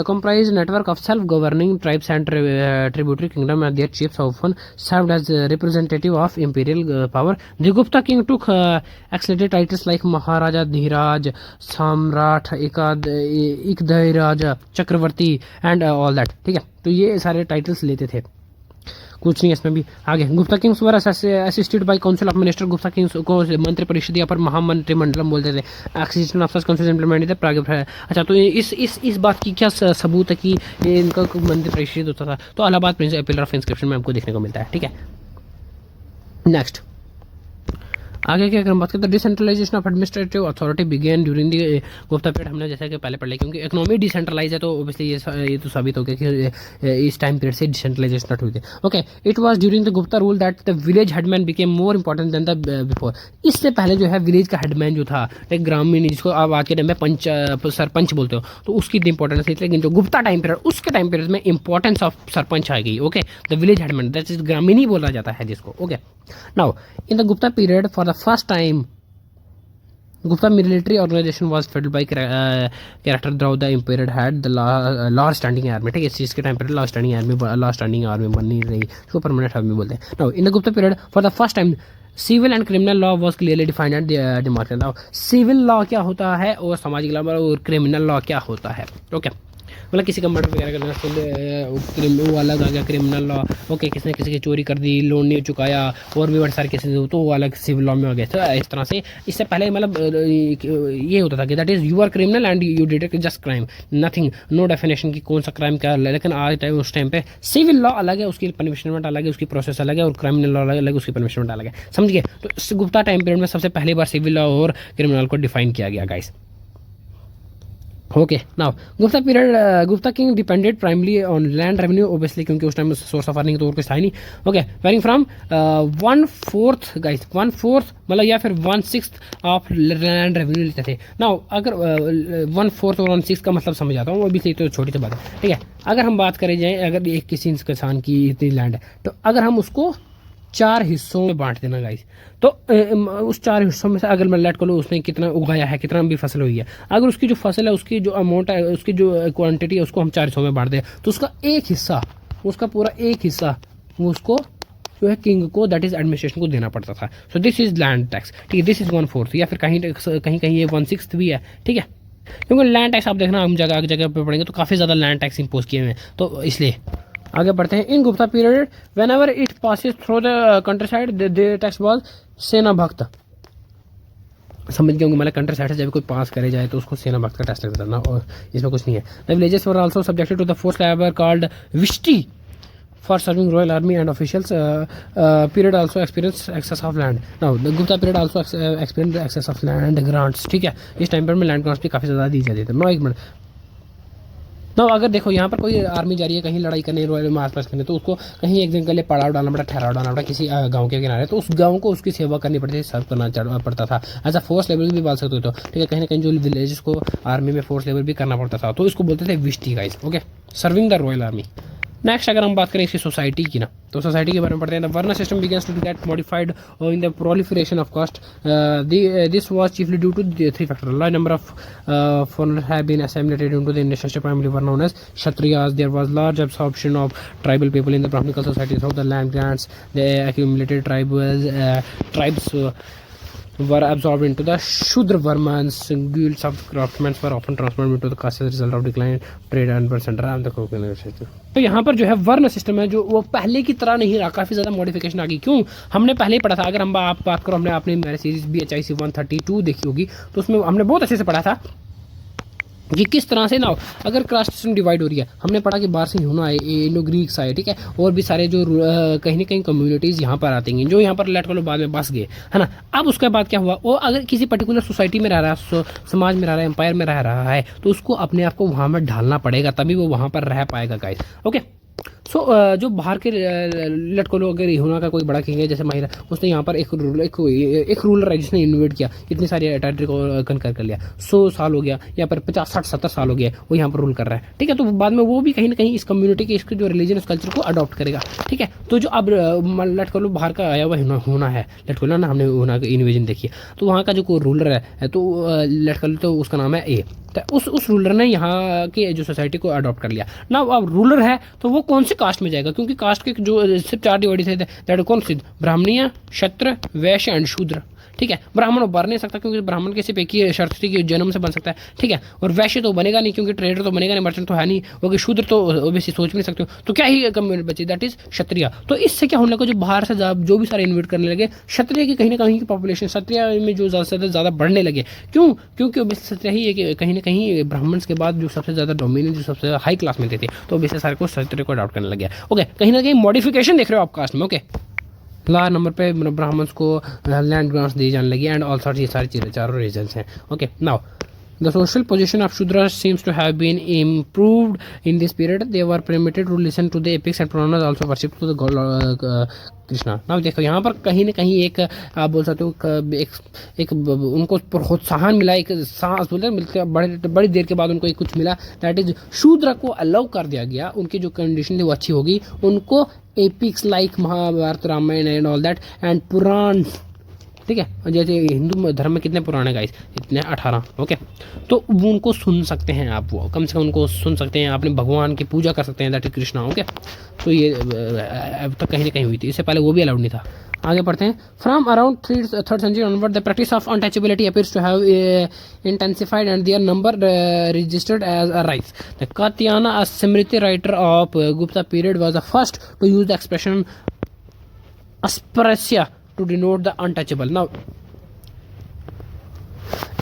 comprised network of self-governing tribes and tributary kingdom, and their chiefs often served as representative of imperial power. The Gupta king took accelerated titles like Maharaja, Dhiraj, Samrat, Ikdairaj, Chakravarti and all that, ठीक है। तो ये सारे titles लेते थे, कुछ नहीं इसमें भी आगे। Gupta Kings were assisted by council of minister. Gupta Kings को मंत्री परिषद या पर महामंत्रिमंडलम बोलते थे। एक्सिस्टेंस ऑफ काउंसिल इम्प्लीमेंटेड थे। अच्छा, तो इस बात की क्या सबूत है कि ये इनका मंत्री परिषद होता था? तो Allahabad Prince pillar of inscription में हमको देखने को मिलता है, ठीक है। नेक्स्ट आगे की अगर हम बात करें तो decentralisation of administrative authority begin during the Gupta period. हमने जैसा कि पहले पढ़ लिया, क्योंकि इकोनॉमी डिसेंट्रलाइज है तो ऑब्वियसली ये तो साबित हो गया कि इस टाइम पीरियड से डिसेंट्रलाइजेशन स्टार्ट हुई थी, okay. It was during the Gupta rule that the village headman became more important than the before. इससे पहले जो है विलेज का हेडमैन जो था, एक ग्रामीण, जिसको आप आज के टाइम में सरपंच बोलते हो, तो उसकी इतनी इंपॉर्टेंस थी। लेकिन जो गुप्ता टाइम पीरियड, उसके टाइम पीरियड में इंपॉर्टेंस ऑफ सरपंच आ गई, okay. The village headman, that is ग्रामीण ही बोला जाता है जिसको, okay. Now in the Gupta period for the first time Gupta military organization was fed by character throughout the emperor had the large standing army, ठीक है। इस चीज़ के टाइम पर large standing army बनी रही, उसको permanent army बोलते हैं। Now in the Gupta period for the first time civil and criminal law was clearly defined and demarcated. Civil law क्या होता है और सामाजिक लॉ और क्रिमिनल लॉ क्या होता है, ओके। मतलब किसी का मर्डर वगैरह करना वो अलग आ गया क्रिमिनल लॉ, ओके। किसी ने किसी की चोरी कर दी, लोन नहीं चुकाया, और भी बड़े सारे केसेस तो वो अलग सिविल लॉ में आ गया। तो इस तरह से इससे पहले मतलब ये होता था कि that is you are criminal and you did it just crime, nothing, no definition की कौन सा क्राइम क्या है। लेकिन आज टाइम उस टाइम पे सिविल लॉ अलग है, उसकी पनिशमेंट अलग है, उसकी प्रोसेस अलग है, और क्रिमिनल लॉ अलग है, उसकी पनिशमेंट अलग है, समझ गए। तो गुप्ता टाइम पीरियड में सबसे पहली बार सिविल लॉ और क्रिमिनल को डिफाइन किया गया guys, okay. Now Gupta period, Gupta king depended primarily on land revenue, obviously क्योंकि उस टाइम में सोर्स ऑफ अर्निंग तो और कुछ था ही नहीं, ओके। वेरिंग फ्रॉम 1/4 गाइस, 1/4 मतलब या फिर 1/6 ऑफ लैंड रेवेन्यू लेते थे। नाउ अगर 1/4 और 1/6 का मतलब समझ आता हूँ, ऑब्वियसली तो छोटी सी बात है, ठीक है। अगर हम बात करें जाए, अगर एक किसी किसान की इतनी लैंड है, तो अगर हम उसको 4 हिस्सों में बांट देना गाइस, तो उस 4 हिस्सों में से अगर मैं लेट कर लूँ उसने कितना उगाया है, कितना भी फसल हुई है, अगर उसकी जो फसल है, उसकी जो अमाउंट है, उसकी जो क्वांटिटी है, उसको हम 4 हिस्सों में बांट दें, तो उसका एक हिस्सा, उसका पूरा एक हिस्सा वो उसको जो है किंग को, दैट इज एडमिनिस्ट्रेशन को देना पड़ता था। So this is land tax, ठीक है। दिस इज 1/4 या फिर कहीं कहीं ये 1/6 भी है, ठीक है। क्योंकि लैंड टैक्स आप देखना हम जगह जगह पर पढ़ेंगे तो काफ़ी ज़्यादा लैंड टैक्स इम्पोज किए हुए हैं, तो इसलिए आगे बढ़ते हैं। In Gupta period whenever it passes through the countryside the tax was senabhakta, समझ गए होंगे, मतलब कंट्री साइड से जब कोई पास करे जाए तो उसको सेना भक्त का टेस्ट लगता था, और इसमें कुछ नहीं है। The villages were also subjected to the force labour called vishti for serving royal army and officials. Period also experienced excess of land. Now the Gupta period also experienced excess of land grants. ठीक है, इस time पर में land grants भी काफ़ी ज़्यादा दी जाती थी। नो एक मिनट, नो अगर देखो यहाँ पर कोई आर्मी जा रही है कहीं लड़ाई करने, रॉयल में आसपास करने, तो उसको कहीं एक दिन के लिए पड़ाव डालना पड़ा, ठहराव डालना पड़ा किसी गांव के किनारे, तो उस गांव को उसकी सेवा करनी पड़ती थी, सर्व करना पड़ता था। ऐसा फोर्स लेवल भी बोल सकते हो, तो ठीक है, कहीं ना कहीं जो विलेजेस को आर्मी में फोर्स लेवल भी करना पड़ता था, तो इसको बोलते थे vishti guys. Okay, serving the royal army. Next अगर हम बात करें इसकी सोसाइटी की ना, तो सोसाइटी के बारे में पढ़ते हैं। The varna system begins to get modified in the proliferation of caste. This was chiefly due to three factor. Large number of foreigners have been assimilated into the Indian structure, primarily were known as Kshatriyas. There was large absorption of tribal people in the Brahminical society through the land grants. The accumulated tribes were absorbed into the Shudra Varmans. Guilds of craftsmen were often transformed into the caste as a result of decline trade and center and the colonial. तो यहाँ पर जो है वर्ण system है जो वो पहले की तरह नहीं रहा, काफ़ी ज़्यादा मॉडिफिकेशन आ गई। क्यों? हमने पहले ही पढ़ा था, अगर हम आप बात करो, हमने अपनी मेरे सीरीज BHIC 132 देखी होगी, तो उसमें हमने बहुत अच्छे से पढ़ा था कि किस तरह से ना अगर कास्ट सिस्टम डिवाइड हो रही है। हमने पढ़ा कि बाहर से ह्यूना आए, इनो ग्रीक्स आए, ठीक है, और भी सारे जो कहीं ना कहीं कम्युनिटीज़ यहाँ पर आती हैं, जो यहाँ पर लेट करो बाद में बस गए, है ना। अब उसके बाद क्या हुआ, वो अगर किसी पर्टिकुलर सोसाइटी में रह रहा है, समाज में रह रहा है, एम्पायर में रह रहा है, तो उसको अपने आप को वहाँ में ढालना पड़ेगा, तभी वो वहाँ पर रह पाएगा गाइस। ओके, सो जो बाहर के लेट को लोग, अगर ह्यूना का कोई बड़ा किंग है जैसे माहिर, उसने यहाँ पर एक रूलर है जिसने इन्वेट किया, इतनी सारी टेरिटरी को कनकर कर लिया, 100 साल हो गया या पर 50 60 70 साल हो गया, वो यहाँ पर रूल कर रहा है, ठीक है। तो बाद में वो भी कहीं ना कहीं इस कम्युनिटी के, इसके जो रिलीजन कल्चर को अडॉप्ट करेगा, ठीक है। तो जो अब लेट को लो बाहर का आया हुआ ह्यूना है, लेट को लो ना, हमने ह्यूना की इन्वेजन देखी है, तो वहाँ का जो कोई रूलर है, तो लेट को लो, तो उसका नाम है ए। तो उस रूलर ने यहाँ के जो सोसाइटी को अडॉप्ट कर लिया ना। अब रूलर है तो वो कौन से कास्ट में जाएगा, क्योंकि कास्ट के जो सिर्फ 4 डिवाइड थे, दैट कौन सी, ब्राह्मणीय, क्षत्र, वैश्य एंड शूद्र, ठीक है। ब्राह्मण बन नहीं सकता क्योंकि ब्राह्मण के सिर्फ एक ही शर्त थी कि जन्म से बन सकता है, ठीक है। और वैश्य तो बनेगा नहीं क्योंकि ट्रेडर तो बनेगा नहीं, मर्चेंट तो है नहीं, ओके। शूद्र तो ओबियसली सोच भी नहीं सकते हो, तो क्या ही कम्युनिटी बची, दैट इज क्षत्रिय। तो इससे क्या होने लगा, जो बाहर से जो भी सारे इन्वेट करने लगे, क्षत्रिय की कहीं ना कहीं की पॉपुलेशन क्षत्रिय में जो ज़्यादा से ज़्यादा बढ़ने लगे। क्यों? क्योंकि क्षत्रिय ही है कि कहीं ना कहीं ब्राह्मण के बाद जो सबसे ज़्यादा डोमिनेंट, जो सबसे हाई क्लास में थे, तो ओबियसली सारे को क्षत्रिय को अडॉप्ट करने लगे। ओके, कहीं ना कहीं मॉडिफिकेशन देख रहे हो आप कास्ट में। ओके, लार्ज नंबर पे ब्राह्मण्स को लैंड ग्रांट्स दी जाने लगी एंड ऑल सॉर्ट, ये सारी चीज़ें चारों रीजन्स हैं। Okay, now the social position of Shudra seems to have been improved in this period. They were permitted to listen to the epics and Puranas, also worship to the god Krishna. Now देखो यहाँ पर कहीं ना कहीं एक आप बोल सकते हो एक उनको प्रोत्साहन मिला, एक सांस बोलते मिलते बड़ी देर के बाद उनको एक कुछ मिला, दैट इज शूद्र को अलाउ कर दिया गया, उनकी जो कंडीशन थी वो अच्छी होगी, उनको epics like Mahabharata, Ramayana and all that and Purana, ठीक है। जैसे हिंदू धर्म में कितने पुराने गाइस, इतने 18, ओके। तो वो उनको सुन सकते हैं आप, वो कम से कम उनको सुन सकते हैं, अपने भगवान की पूजा कर सकते हैं, दैट इज कृष्णा, ओके। तो ये अब तक कहीं ना कहीं हुई थी, इससे पहले वो भी अलाउड नहीं था। आगे पढ़ते हैं। From around 3rd century onward the practice of untouchability appears to have intensified and their number registered as a rise. The Katyayana, a Smriti writer of Gupta period, was the first to use the expression asprasya to denote the untouchable. Now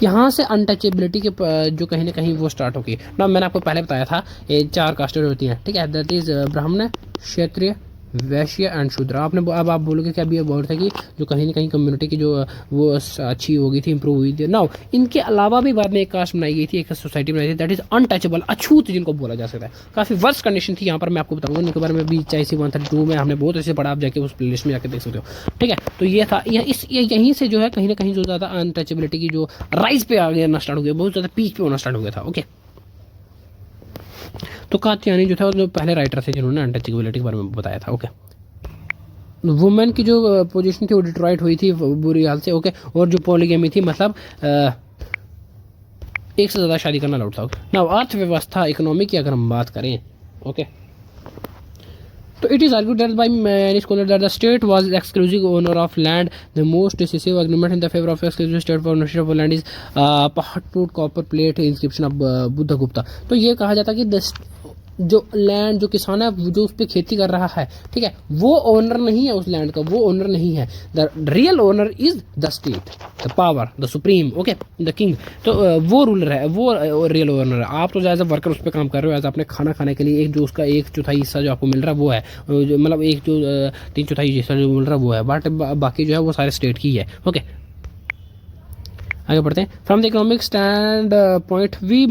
यहाँ से untouchability के जो कहीं ना कहीं वो start होगी ना। मैंने आपको पहले बताया था ये 4 कास्टें होती हैं, ठीक है, दैट इज ब्राह्मण, क्षत्रिय, वैश्य एंड शूद्र। आपने अब आप बोलोगे कि अभी ये बोल रहे थे कि जो कहीं ना कहीं कम्युनिटी की जो वो अच्छी हो गई थी, इंप्रूव हुई थी। नाउ इनके अलावा भी बाद में एक कास्ट बनाई गई थी, एक सोसाइटी बनाई थी, दैट इज अनटचेबल, अछूत जिनको बोला जा सकता है। काफ़ी वर्स्ट कंडीशन थी यहाँ पर, मैं आपको बताऊंगा इनके बारे में भी। BHIC 132 में हमने बहुत अच्छे पढ़ा, आप जाके उस प्लेलिस्ट में जाकर देख सकते हो, ठीक है। तो ये था यहीं से जो है कहीं ना कहीं जो ज़्यादा अनटचेबिलिटी की जो राइज पे आ गया स्टार्ट हो गया, बहुत ज़्यादा पीक पे होना स्टार्ट हो गया था, ओके। तो कात्यायनी जो था जो पहले राइटर थे जिन्होंने अनटचेबिलिटी के बारे में बताया था, ओके। वुमेन की जो पोजीशन थी वो डिट्रॉइट हुई थी बुरी हाल से, ओके। और जो पॉलीगेमी थी, मतलब एक से ज़्यादा शादी करना अलाउड था। ना अर्थव्यवस्था, इकोनॉमी की अगर हम बात करें, ओके, तो it is argued that by many scholars that the state was exclusive owner of land. The most decisive argument in the favor of exclusive state for ownership of land is Pahatput copper plate inscription of Buddha Gupta. तो ये कहा जाता है कि जो land, जो किसान है जो उस पर खेती कर रहा है, ठीक है, वो ओनर नहीं है उस लैंड का, वो ओनर नहीं है। The real owner is the state, the power, the supreme, okay, the king. तो वो रूलर है, वो रियल ओनर है। आप तो एज ए वर्कर उस पर काम कर रहे हो, एज अपने खाना खाने के लिए एक जो उसका 1/4 हिस्सा जो आपको मिल रहा है वो है, मतलब एक जो 3/4 हिस्सा जो मिल रहा है वो है, बट बाकी जो है वो सारे स्टेट की है। ओके, आगे बढ़ते हैं। From the economic stand point we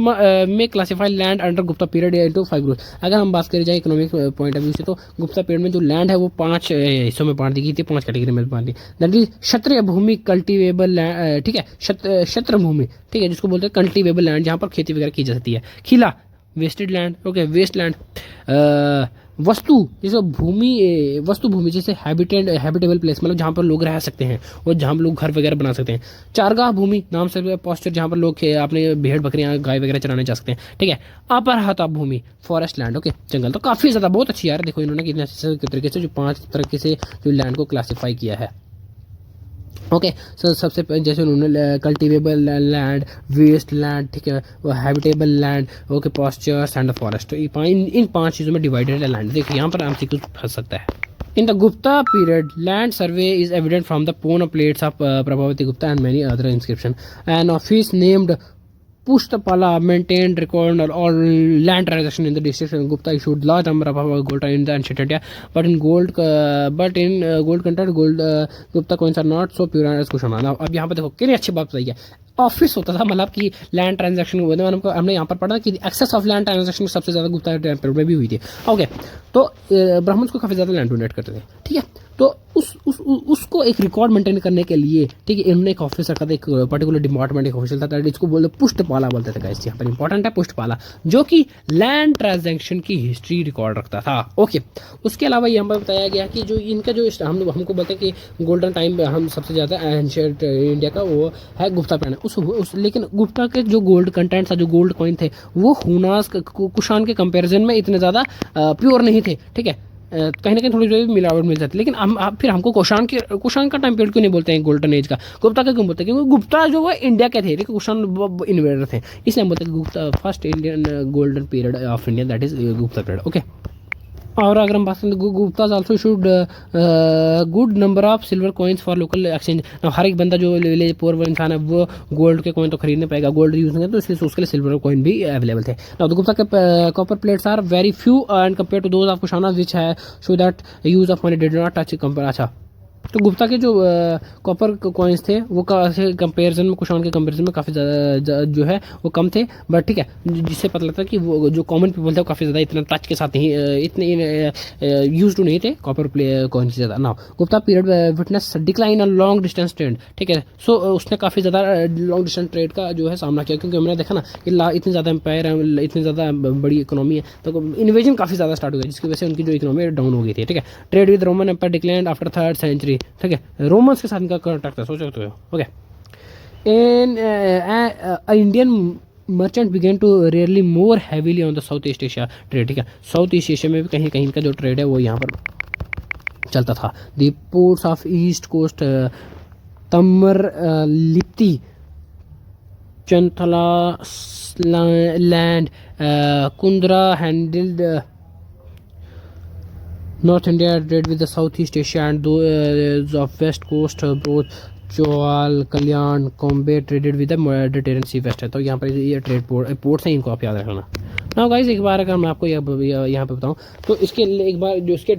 may classify land under Gupta period into 5 group. अगर हम बात करें जाए इकोनॉमिक पॉइंट ऑफ व्यू से, तो गुप्ता पीरियड में जो लैंड है वो 5 हिस्सों में बांट दी गई थी, 5 कैटेगरी में बांट दी। That is kshatriya bhumi, cultivable land, ठीक है, क्षत्र भूमि, ठीक है, जिसको बोलते हैं कल्टीवेबल लैंड, जहाँ पर खेती वगैरह की जा सकती है। खिला, wasted land, okay, waste land. वस्तु, जैसे भूमि, वस्तु भूमि जैसे हैबिटेबल प्लेस, मतलब जहाँ पर लोग रह सकते हैं और जहाँ पर लोग घर वगैरह बना सकते हैं। चारगाह भूमि नाम से पॉस्चर, जहाँ पर लोग अपने भेड़ बकरियाँ गाय वगैरह चराने जा सकते हैं, ठीक है। अपरहता भूमि, फॉरेस्ट लैंड, ओके, जंगल। तो काफ़ी ज़्यादा, बहुत अच्छी यार, देखो इन्होंने कितने अच्छे तरीके से जो 5 तरीके से जो लैंड को क्लासीफाई किया है। ओके, सो सबसे जैसे उन्होंने कल्टीवेबल लैंड, वेस्ट लैंड, ठीक है, habitable land, okay, pastures and forest, इन 5 चीज़ों में डिवाइडेड है लैंड। देखिए यहाँ पर आंसर कुछ फंस सकता है। In the Gupta period, land survey is evident from the Pune plates of Prabhavati Gupta and many other inscriptions. An office named Pushtapala maintained record of all land transaction in the district, and Gupta issued large number of gold in the ancient India. But in gold content, Gupta coins are not so pure as Kushana. Now, अब यहाँ पर देखो कितनी अच्छी बात बताई है। Office होता था, मतलब कि लैंड ट्रांजैक्शन हमने यहाँ पर पढ़ा कि एक्सेस ऑफ लैंड ट्रांजैक्शन सबसे ज़्यादा गुप्ता पीरियड में भी हुई थी। ओके, तो ब्राह्मण्स को काफ़ी ज़्यादा लैंड डोनेट करते थे, ठीक है। तो उसको एक रिकॉर्ड मेंटेन करने के लिए, ठीक है, इन्होंने एक ऑफिस रखा था, एक पर्टिकुलर डिपार्टमेंट, एक ऑफिशियल था, इसको बोलते पुष्टपाला बोलते थे गाइस। यहाँ पर इंपॉर्टेंट है पुष्टपाला, जो कि लैंड ट्रांजैक्शन की हिस्ट्री रिकॉर्ड रखता था। ओके, उसके अलावा यहाँ पर बताया गया कि जो इनका जो हमको बोलते हैं कि गोल्डन टाइम हम सबसे ज़्यादा एंशिएंट इंडिया का वो है गुप्ता पीरियड। लेकिन गुप्ता के जो गोल्ड कंटेंट था, जो गोल्ड कॉइन थे, वो हुनास कुषाण के कंपैरिजन में इतने ज़्यादा प्योर नहीं थे, ठीक है। कहीं ना कहीं थोड़ी जो मिलावट मिल जाती है। लेकिन हम फिर हमको कुषाण का टाइम पीरियड क्यों नहीं बोलते हैं गोल्डन एज का, गुप्ता का क्यों बोलते हैं? क्योंकि गुप्ता जो है इंडिया के थे, लेकिन कुषाण इन्वेडर थे, इसलिए हम बोलते हैं Gupta first Indian golden period of India, that is Gupta period. Okay, और अगर हम बात करें Guptas also issued good number of silver coins for local exchange. हर एक बंदा जो विलेज पोर इंसान है वो गोल्ड के कॉइन तो खरीदने पाएगा, गोल्ड यूज नहीं, तो इसलिए उसके लिए सिल्वर कॉइन भी अवेलेबल थे। नाउ द गुप्ता के copper plates are very few and compare to those of Kushana which है so that use of money did not touch compare. अच्छा, तो गुप्ता के जो कॉपर कॉइन्स थे वो कंपेरिजन में, कुशान के कंपेरिजन में काफ़ी ज़्यादा जो है वो कम थे, बट ठीक है, जिससे पता लगता है कि वो जो कॉमन पीपल थे वो काफ़ी ज़्यादा इतना टच के साथ नहीं, इतने यूज टू नहीं थे कॉपर कॉइन्स ज़्यादा। ना Gupta period witness decline a long distance trade, ठीक है। सो उसने काफ़ी ज़्यादा लॉन्ग डिस्टेंस ट्रेड का जो है सामना किया, क्योंकि हमने देखा ना कि इतनी ज़्यादा एम्पायर है, इतनी ज़्यादा बड़ी इकोनॉमी है, तो इन्वेजन काफ़ी ज़्यादा स्टार्ट हो गया, जिसकी वजह से उनकी जो इकोनॉमी डाउन हो गई थी, ठीक है। Trade with Roman empire declined after 3rd century, ठीक है, रोमन्स के साथ इनका कॉन्टैक्ट है, सोच सकते हो। Okay, in Indian merchant begin to rarely more heavily on the South East Asia trade, ठीक है। साउथ ईस्ट एशिया में भी कहीं कहीं का जो ट्रेड है वो यहाँ पर चलता था। The ports of east coast Tamralipti Ghantasala and Kadura handled North India trade with the Southeast Asia and those of West Coast, both Chaul, Kalyan, Cambay traded with the Mediterranean Sea West है। तो यहाँ पर ये ट्रेड पोर्ट्स हैं, इनको आप याद रखना। ना गाइस, एक बार अगर मैं आपको यहाँ पे बताऊँ तो इसके एक बार जो इसके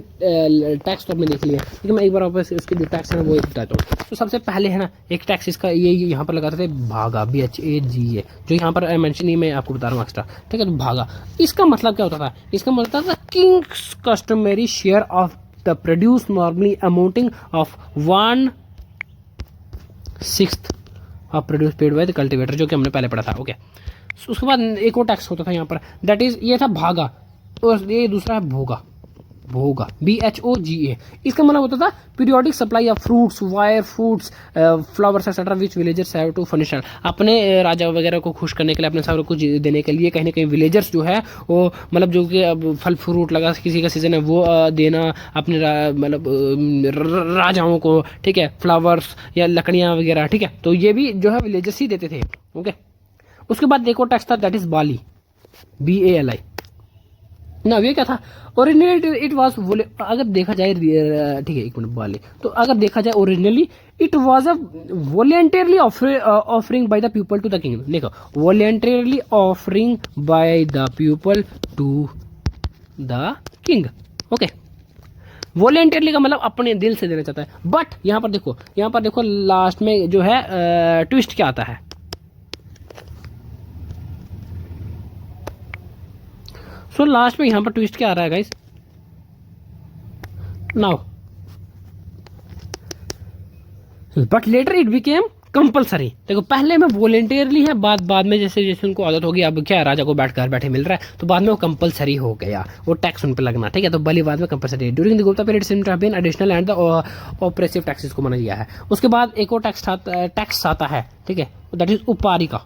टैक्स तो आपने देख लिया, लेकिन मैं एक बार वापस इसके जो टैक्स है वो एक बताता हूँ। तो सबसे पहले है ना एक टैक्स इसका ये यहाँ पर लगाते थे भागा, BHAGA, जो यहाँ पर मेंशन नहीं, मैं आपको बता रहा हूँ एक्स्ट्रा, ठीक है। तो भागा, इसका मतलब क्या होता था? इसका मतलब था Kings customary share of the produce normally amounting of 1/6 of produce paid by the cultivator, जो कि हमने पहले पढ़ा था। ओके, उसके बाद एक और टैक्स होता था यहाँ पर, दैट इज ये था भागा, और ये दूसरा है भोगा, भोगा BHOGA। इसका मतलब होता था periodic supply of fruits, wire fruits, flowers etcetera which villagers have to furnish. अपने राजा वगैरह को खुश करने के लिए, अपने सब कुछ देने के लिए कहीं ना कहीं विलेजर्स जो है वो मतलब जो कि फल फ्रूट लगा किसी का सीजन है वो देना अपने मतलब राजाओं को, ठीक है, फ्लावर्स या लकड़ियाँ वगैरह, ठीक है। तो ये भी जो है विलेजर्स ही देते थे। ओके, उसके बाद देखो टैक्स था, दैट इज बाली, BALI, ना ये क्या था, ओरिजिनली इट वाज, अगर देखा जाए, ठीक है एक मिनट वाले, तो अगर देखा जाए originally it was a voluntarily offering by the people to the king. देखो voluntarily offering by the people to the king. Okay, voluntarily का मतलब अपने दिल से देना चाहता है। बट यहाँ पर देखो लास्ट में जो है ट्विस्ट क्या आता है। सो लास्ट में यहाँ पर ट्विस्ट क्या आ रहा है guys, now but later it became compulsory. देखो पहले में वॉलेंटियरली है, बाद में जैसे जैसे उनको आदत होगी, अब क्या है राजा को घर बैठे मिल रहा है, तो बाद में वो कंपलसरी हो गया, वो टैक्स उन पर लगना, ठीक है। तो भली बाद में compulsory during the Gupta period seems to have been additional and the oppressive taxes को माना गया है। उसके बाद एक और टैक्स आता है, ठीक है, दैट इज उपारी का,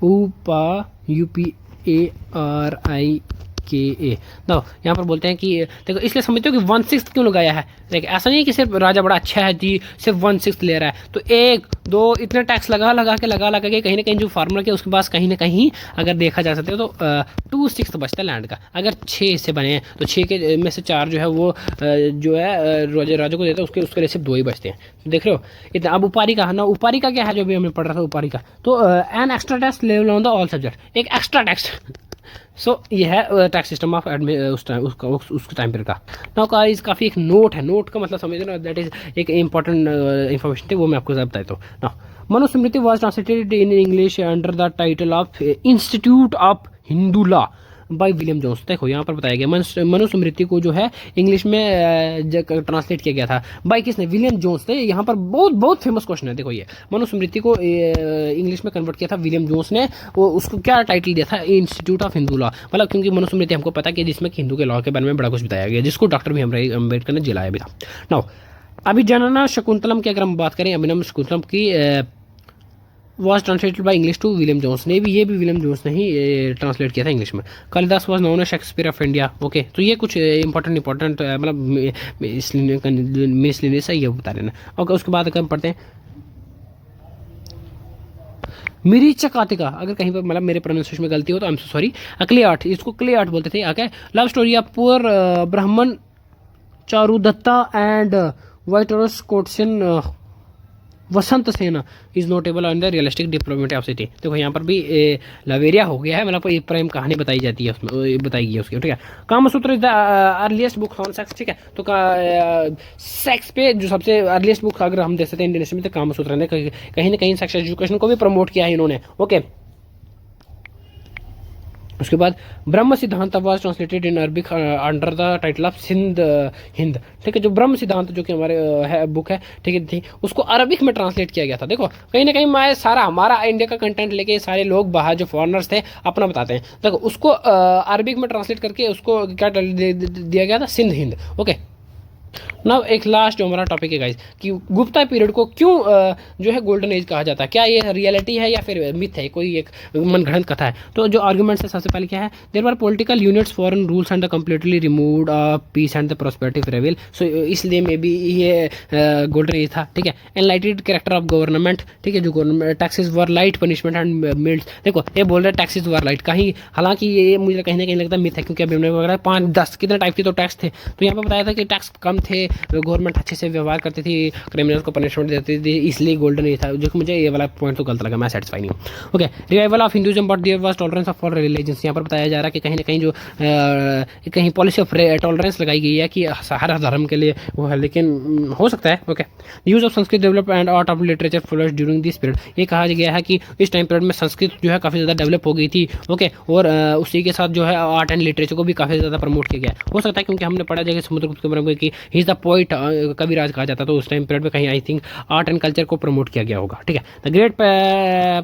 UPARIKA। ना यहाँ पर बोलते हैं कि देखो इसलिए समझते हो कि 1/6 क्यों लगाया है। देखो ऐसा नहीं कि सिर्फ राजा बड़ा अच्छा है जी सिर्फ 1/6 ले रहा है, तो 1 2 इतने टैक्स लगा के कहीं ना कहीं जो फार्मूला के उसके पास कहीं ना कहीं अगर देखा जा सकता है तो 2/6 बचता है लैंड का। अगर 6 से बने हैं तो 6 के में से 4 जो है वो जो है राजा को देता है, उसके लिए सिर्फ 2 ही बचते हैं। तो देख रहे हो इतना। अब उपारी का ना, उपारी का क्या है जो भी हमने पढ़ रहा था उपारी का, तो an extra tax level on the all subject, एक एक्स्ट्रा टैक्स। सो ये है टैक्स सिस्टम ऑफ उस टाइम पीरियड का। नाउ गाइस काफ़ी एक नोट है, नोट का मतलब समझ ना, दैट इज एक इंपॉर्टेंट इन्फॉर्मेशन थी, वो मैं आपको बताता हूँ। Now Manusmriti was translated in English under the title of institute of Hindu law by William Jones. देखो यहाँ पर बताया गया मनुस्मृति को जो है इंग्लिश में ट्रांसलेट किया गया था बाय किसने, विलियम जोन्स थे। यहाँ पर बहुत फेमस क्वेश्चन है। देखो ये मनुस्मृति को इंग्लिश में कन्वर्ट किया था विलियम जोन्स ने। वो उसको क्या टाइटल दिया था, इंस्टीट्यूट ऑफ हिंदू लॉ, मतलब क्योंकि मनुस्मृति हमको पता कि जिसमें हिंदू के लॉ के बारे में बड़ा कुछ बताया गया, जिसको डॉक्टर भीमराव अम्बेडकर ने जलाया भी था। नाउ अभिजनन शकुंतलम की अगर हम बात करें, अभिनव शकुंतलम की was translated by English to William Jones ने भी, ये भी विलियम जोन्स ने ही ट्रांसलेट किया था इंग्लिश में। Kalidas was known as Shakespeare of India. Okay, तो ये कुछ इंपॉर्टेंट मतलब मिसलिनियस है, ये बता देना। ओके, उसके बाद अगर हम पढ़ते हैं मिरीचकातिका, अगर कहीं पर मतलब मेरे प्रोनाउंसिएशन में गलती हो तो I am so sorry. Clay art, इसको क्ले आर्ट बोलते थे। Okay, love story of poor ब्राह्मण चारुदत्ता एंड वाइटरस कोटसन वसंत सेना is notable on the realistic diplomat of city. देखो यहाँ पर भी लवेरिया हो गया है, मतलब एक प्रेम कहानी बताई जाती है उसमें, बताई गई है उसकी, ठीक है। Kamasutra is the earliest book on sex, ठीक है। तो सेक्स पे जो सबसे अर्लीस्ट बुक अगर हम देख सकते हैं इंडियन हिस्ट्री में, तो कामसूत्र ने कहीं ना कहीं सेक्स एजुकेशन को भी प्रमोट किया है इन्होंने। ओके, उसके बाद Brahma Siddhanta was translated in Arabic under the title of Sindh Hind, ठीक है। जो ब्रह्म सिद्धांत जो कि हमारे है बुक है, ठीक है, थी, उसको अरबिक में ट्रांसलेट किया गया था। देखो कहीं ना कहीं मैं सारा हमारा इंडिया का कंटेंट लेके सारे लोग बाहर जो फॉरेनर्स थे अपना बताते हैं। देखो उसको अरबिक में ट्रांसलेट करके उसको क्या दिया गया था, सिंध हिंद। ओके, नाउ एक लास्ट जो हमारा टॉपिक है गाइस कि गुप्ता पीरियड को क्यों जो है गोल्डन एज कहा जाता है, क्या ये रियलिटी है या फिर मिथ है, कोई एक मनगढ़ंत कथा है। तो जो आर्गुमेंट्स है सबसे पहले क्या है, there were political units foreign rules and the completely removed peace and the prosperity prevail. So इसलिए मे बी ये गोल्डन एज था, ठीक है। एनलाइटेड कैरेक्टर ऑफ गवर्नमेंट, ठीक है, जो government taxes were light punishment and mills. देखो ये बोल रहे हैं टैक्सेस वर लाइट, कहीं हालांकि ये मुझे कहीं ना कहीं लगता है मिथ है, क्योंकि अभी हमने वगैरह 5-10 कितने टाइप के तो टैक्स थे, तो यहाँ पर बताया था कि टैक्स कम थे, गवर्नमेंट अच्छे से व्यवहार करती थी, क्रिमिनल्स को पनिशमेंट देती थी, इसलिए गोल्डन एज था। जो कि मुझे ये वाला पॉइंट तो गलत लगा, मैं सेटिस्फाई नहीं हूँ। Okay, revival of Hinduism but there was tolerance of all religions. यहाँ पर बताया जा रहा है कि कहीं ना कहीं जो कहीं पॉलिसी ऑफ टॉलरेंस लगाई गई है कि हर धर्म के लिए वो है, लेकिन हो सकता है। Okay, use of Sanskrit develop and art of literature flourish during this period. ये कहा गया है कि इस टाइम पीरियड में संस्कृत जो है काफ़ी ज़्यादा डेवलप हो गई थी। ओके, और उसी के साथ जो है आर्ट एंड लिटरेचर को भी काफ़ी ज़्यादा प्रमोट किया गया। हो सकता है क्योंकि हमने पढ़ा जाएगा समुद्रगुप्त के बारे में कि he is the poet, Kaviraj कहा जाता, तो उस टाइम पीरियड में कहीं I think art and culture को प्रमोट किया गया होगा, ठीक है। The great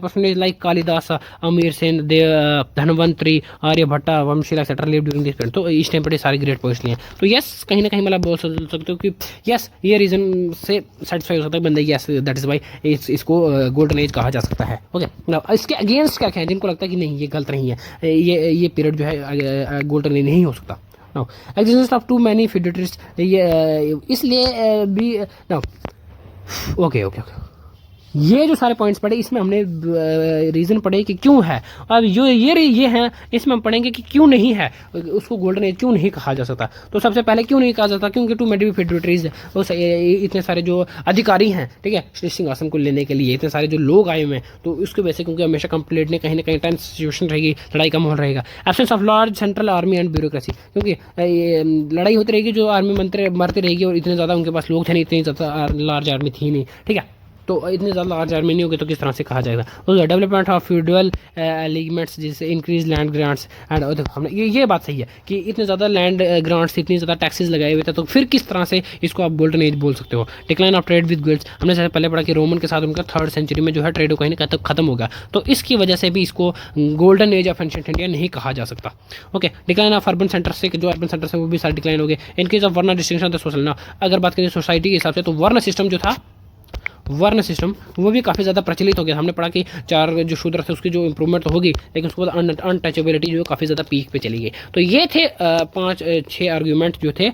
personage like Kalidas, Amir Sen, Dhanvantari, Aryabhatta, Vanshila etcetera live during this period. तो इस टाइम पर सारे ग्रेट पोइट्स लिए। तो यस कहीं ना कहीं मतलब बोल सकते हो कि यस ये रीजन से सेटिस्फाई हो सकता है बंदे, यस दैट इज वाई इसको गोल्डन एज कहा जा सकता है। ओके, इसके अगेंस्ट क्या है जिनको लगता है कि नहीं ये गलत नहीं है, ये पीरियड जो है गोल्डन एज नहीं हो सकता। Now existence of too many feudatories, ये इसलिए भी नाउ ओके ये जो सारे पॉइंट्स पढ़े इसमें हमने रीज़न पढ़े कि क्यों है। अब जो ये हैं इसमें हम पढ़ेंगे कि क्यों नहीं है, उसको गोल्डन एज क्यों नहीं कहा जा सकता। तो सबसे पहले क्यों नहीं कहा जाता, क्योंकि टू मेडी फेडरेटरीज इतने सारे जो अधिकारी हैं, ठीक है, श्री सिंहासन को लेने के लिए इतने सारे जो लोग आए हुए हैं, तो उसके वजह से क्योंकि हमेशा कंप्लीट ने कहीं ना कहीं टेंस सिचुएशन रहेगी, लड़ाई का माहौल रहेगा। Absence of large central army and bureaucracy, क्योंकि लड़ाई होती रहेगी, जो आर्मी मंत्री मरती रहेगी, और इतने ज़्यादा उनके पास लोग थे नहीं, इतनी ज़्यादा लार्ज आर्मी थी नहीं, ठीक है, तो इतने ज़्यादा लार्ज आर्मी नहीं होगी तो किस तरह से कहा जाएगा। और डेवलपमेंट ऑफ फ्यूडल एलिगमेंट्स, जिससे इंक्रीज लैंड ग्रांट्स एंड, हमने ये बात सही है कि इतने ज़्यादा लैंड ग्रांट्स, इतनी ज़्यादा टैक्सेस लगाए हुए थे, तो फिर किस तरह से इसको आप गोल्डन एज बोल सकते हो। Decline of trade with goods, हमने जैसे पहले पढ़ा कि रोमन के साथ उनका 3rd सेंचुरी में जो है ट्रेड कहीं ना खत्म होगा, तो इसकी वजह से भी इसको golden age of ancient India नहीं कहा जा सकता। Okay, decline of urban centre से, जो अर्बन सेंटर से वो भी सारे डिक्लाइन हो गए। इन केस ऑफ वर्ण डिस्टिंक्शन ऑफ द सोशल, ना अगर बात करें सोसाइटी के हिसाब से, तो वर्ण सिस्टम जो था, वर्ण सिस्टम वो भी काफ़ी ज़्यादा प्रचलित हो गया। हमने पढ़ा कि 4 जो शूद्र थे उसकी जो इंप्रूवमेंट तो होगी, लेकिन उसके बाद अनटचेबिलिटी जो काफ़ी ज़्यादा पीक पे चली गई। तो ये थे 5-6 आर्ग्यूमेंट जो थे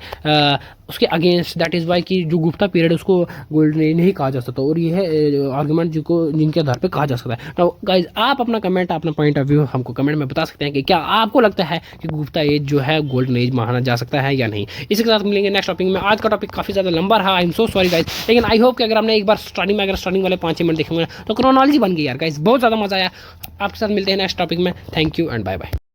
उसके अगेंस्ट। दैट इज़ वाई कि जो गुप्ता पीरियड उसको गोल्डन एज नहीं कहा जा सकता, और ये है आर्ग्यूमेंट जिनके आधार पे कहा जा सकता है। तो गाइज आप अपना कमेंट, अपना पॉइंट ऑफ व्यू हमको कमेंट में बता सकते हैं कि क्या आपको लगता है कि गुप्ता एज जो है गोल्डन एज माना जा सकता है या नहीं। इसी के साथ मिलेंगे नेक्स्ट टॉपिक में। आज का टॉपिक काफ़ी ज़्यादा लंबा रहा, I am so sorry guys, लेकिन आई होप कि अगर हमने एक बार स्टार्टिंग वाले 5 मिनट देखेंगे तो क्रोनोलॉजी बन गई यार गाइज, बहुत ज़्यादा मजा आया। आपके साथ मिलते हैं नेक्स्ट टॉपिक में। Thank you and bye bye.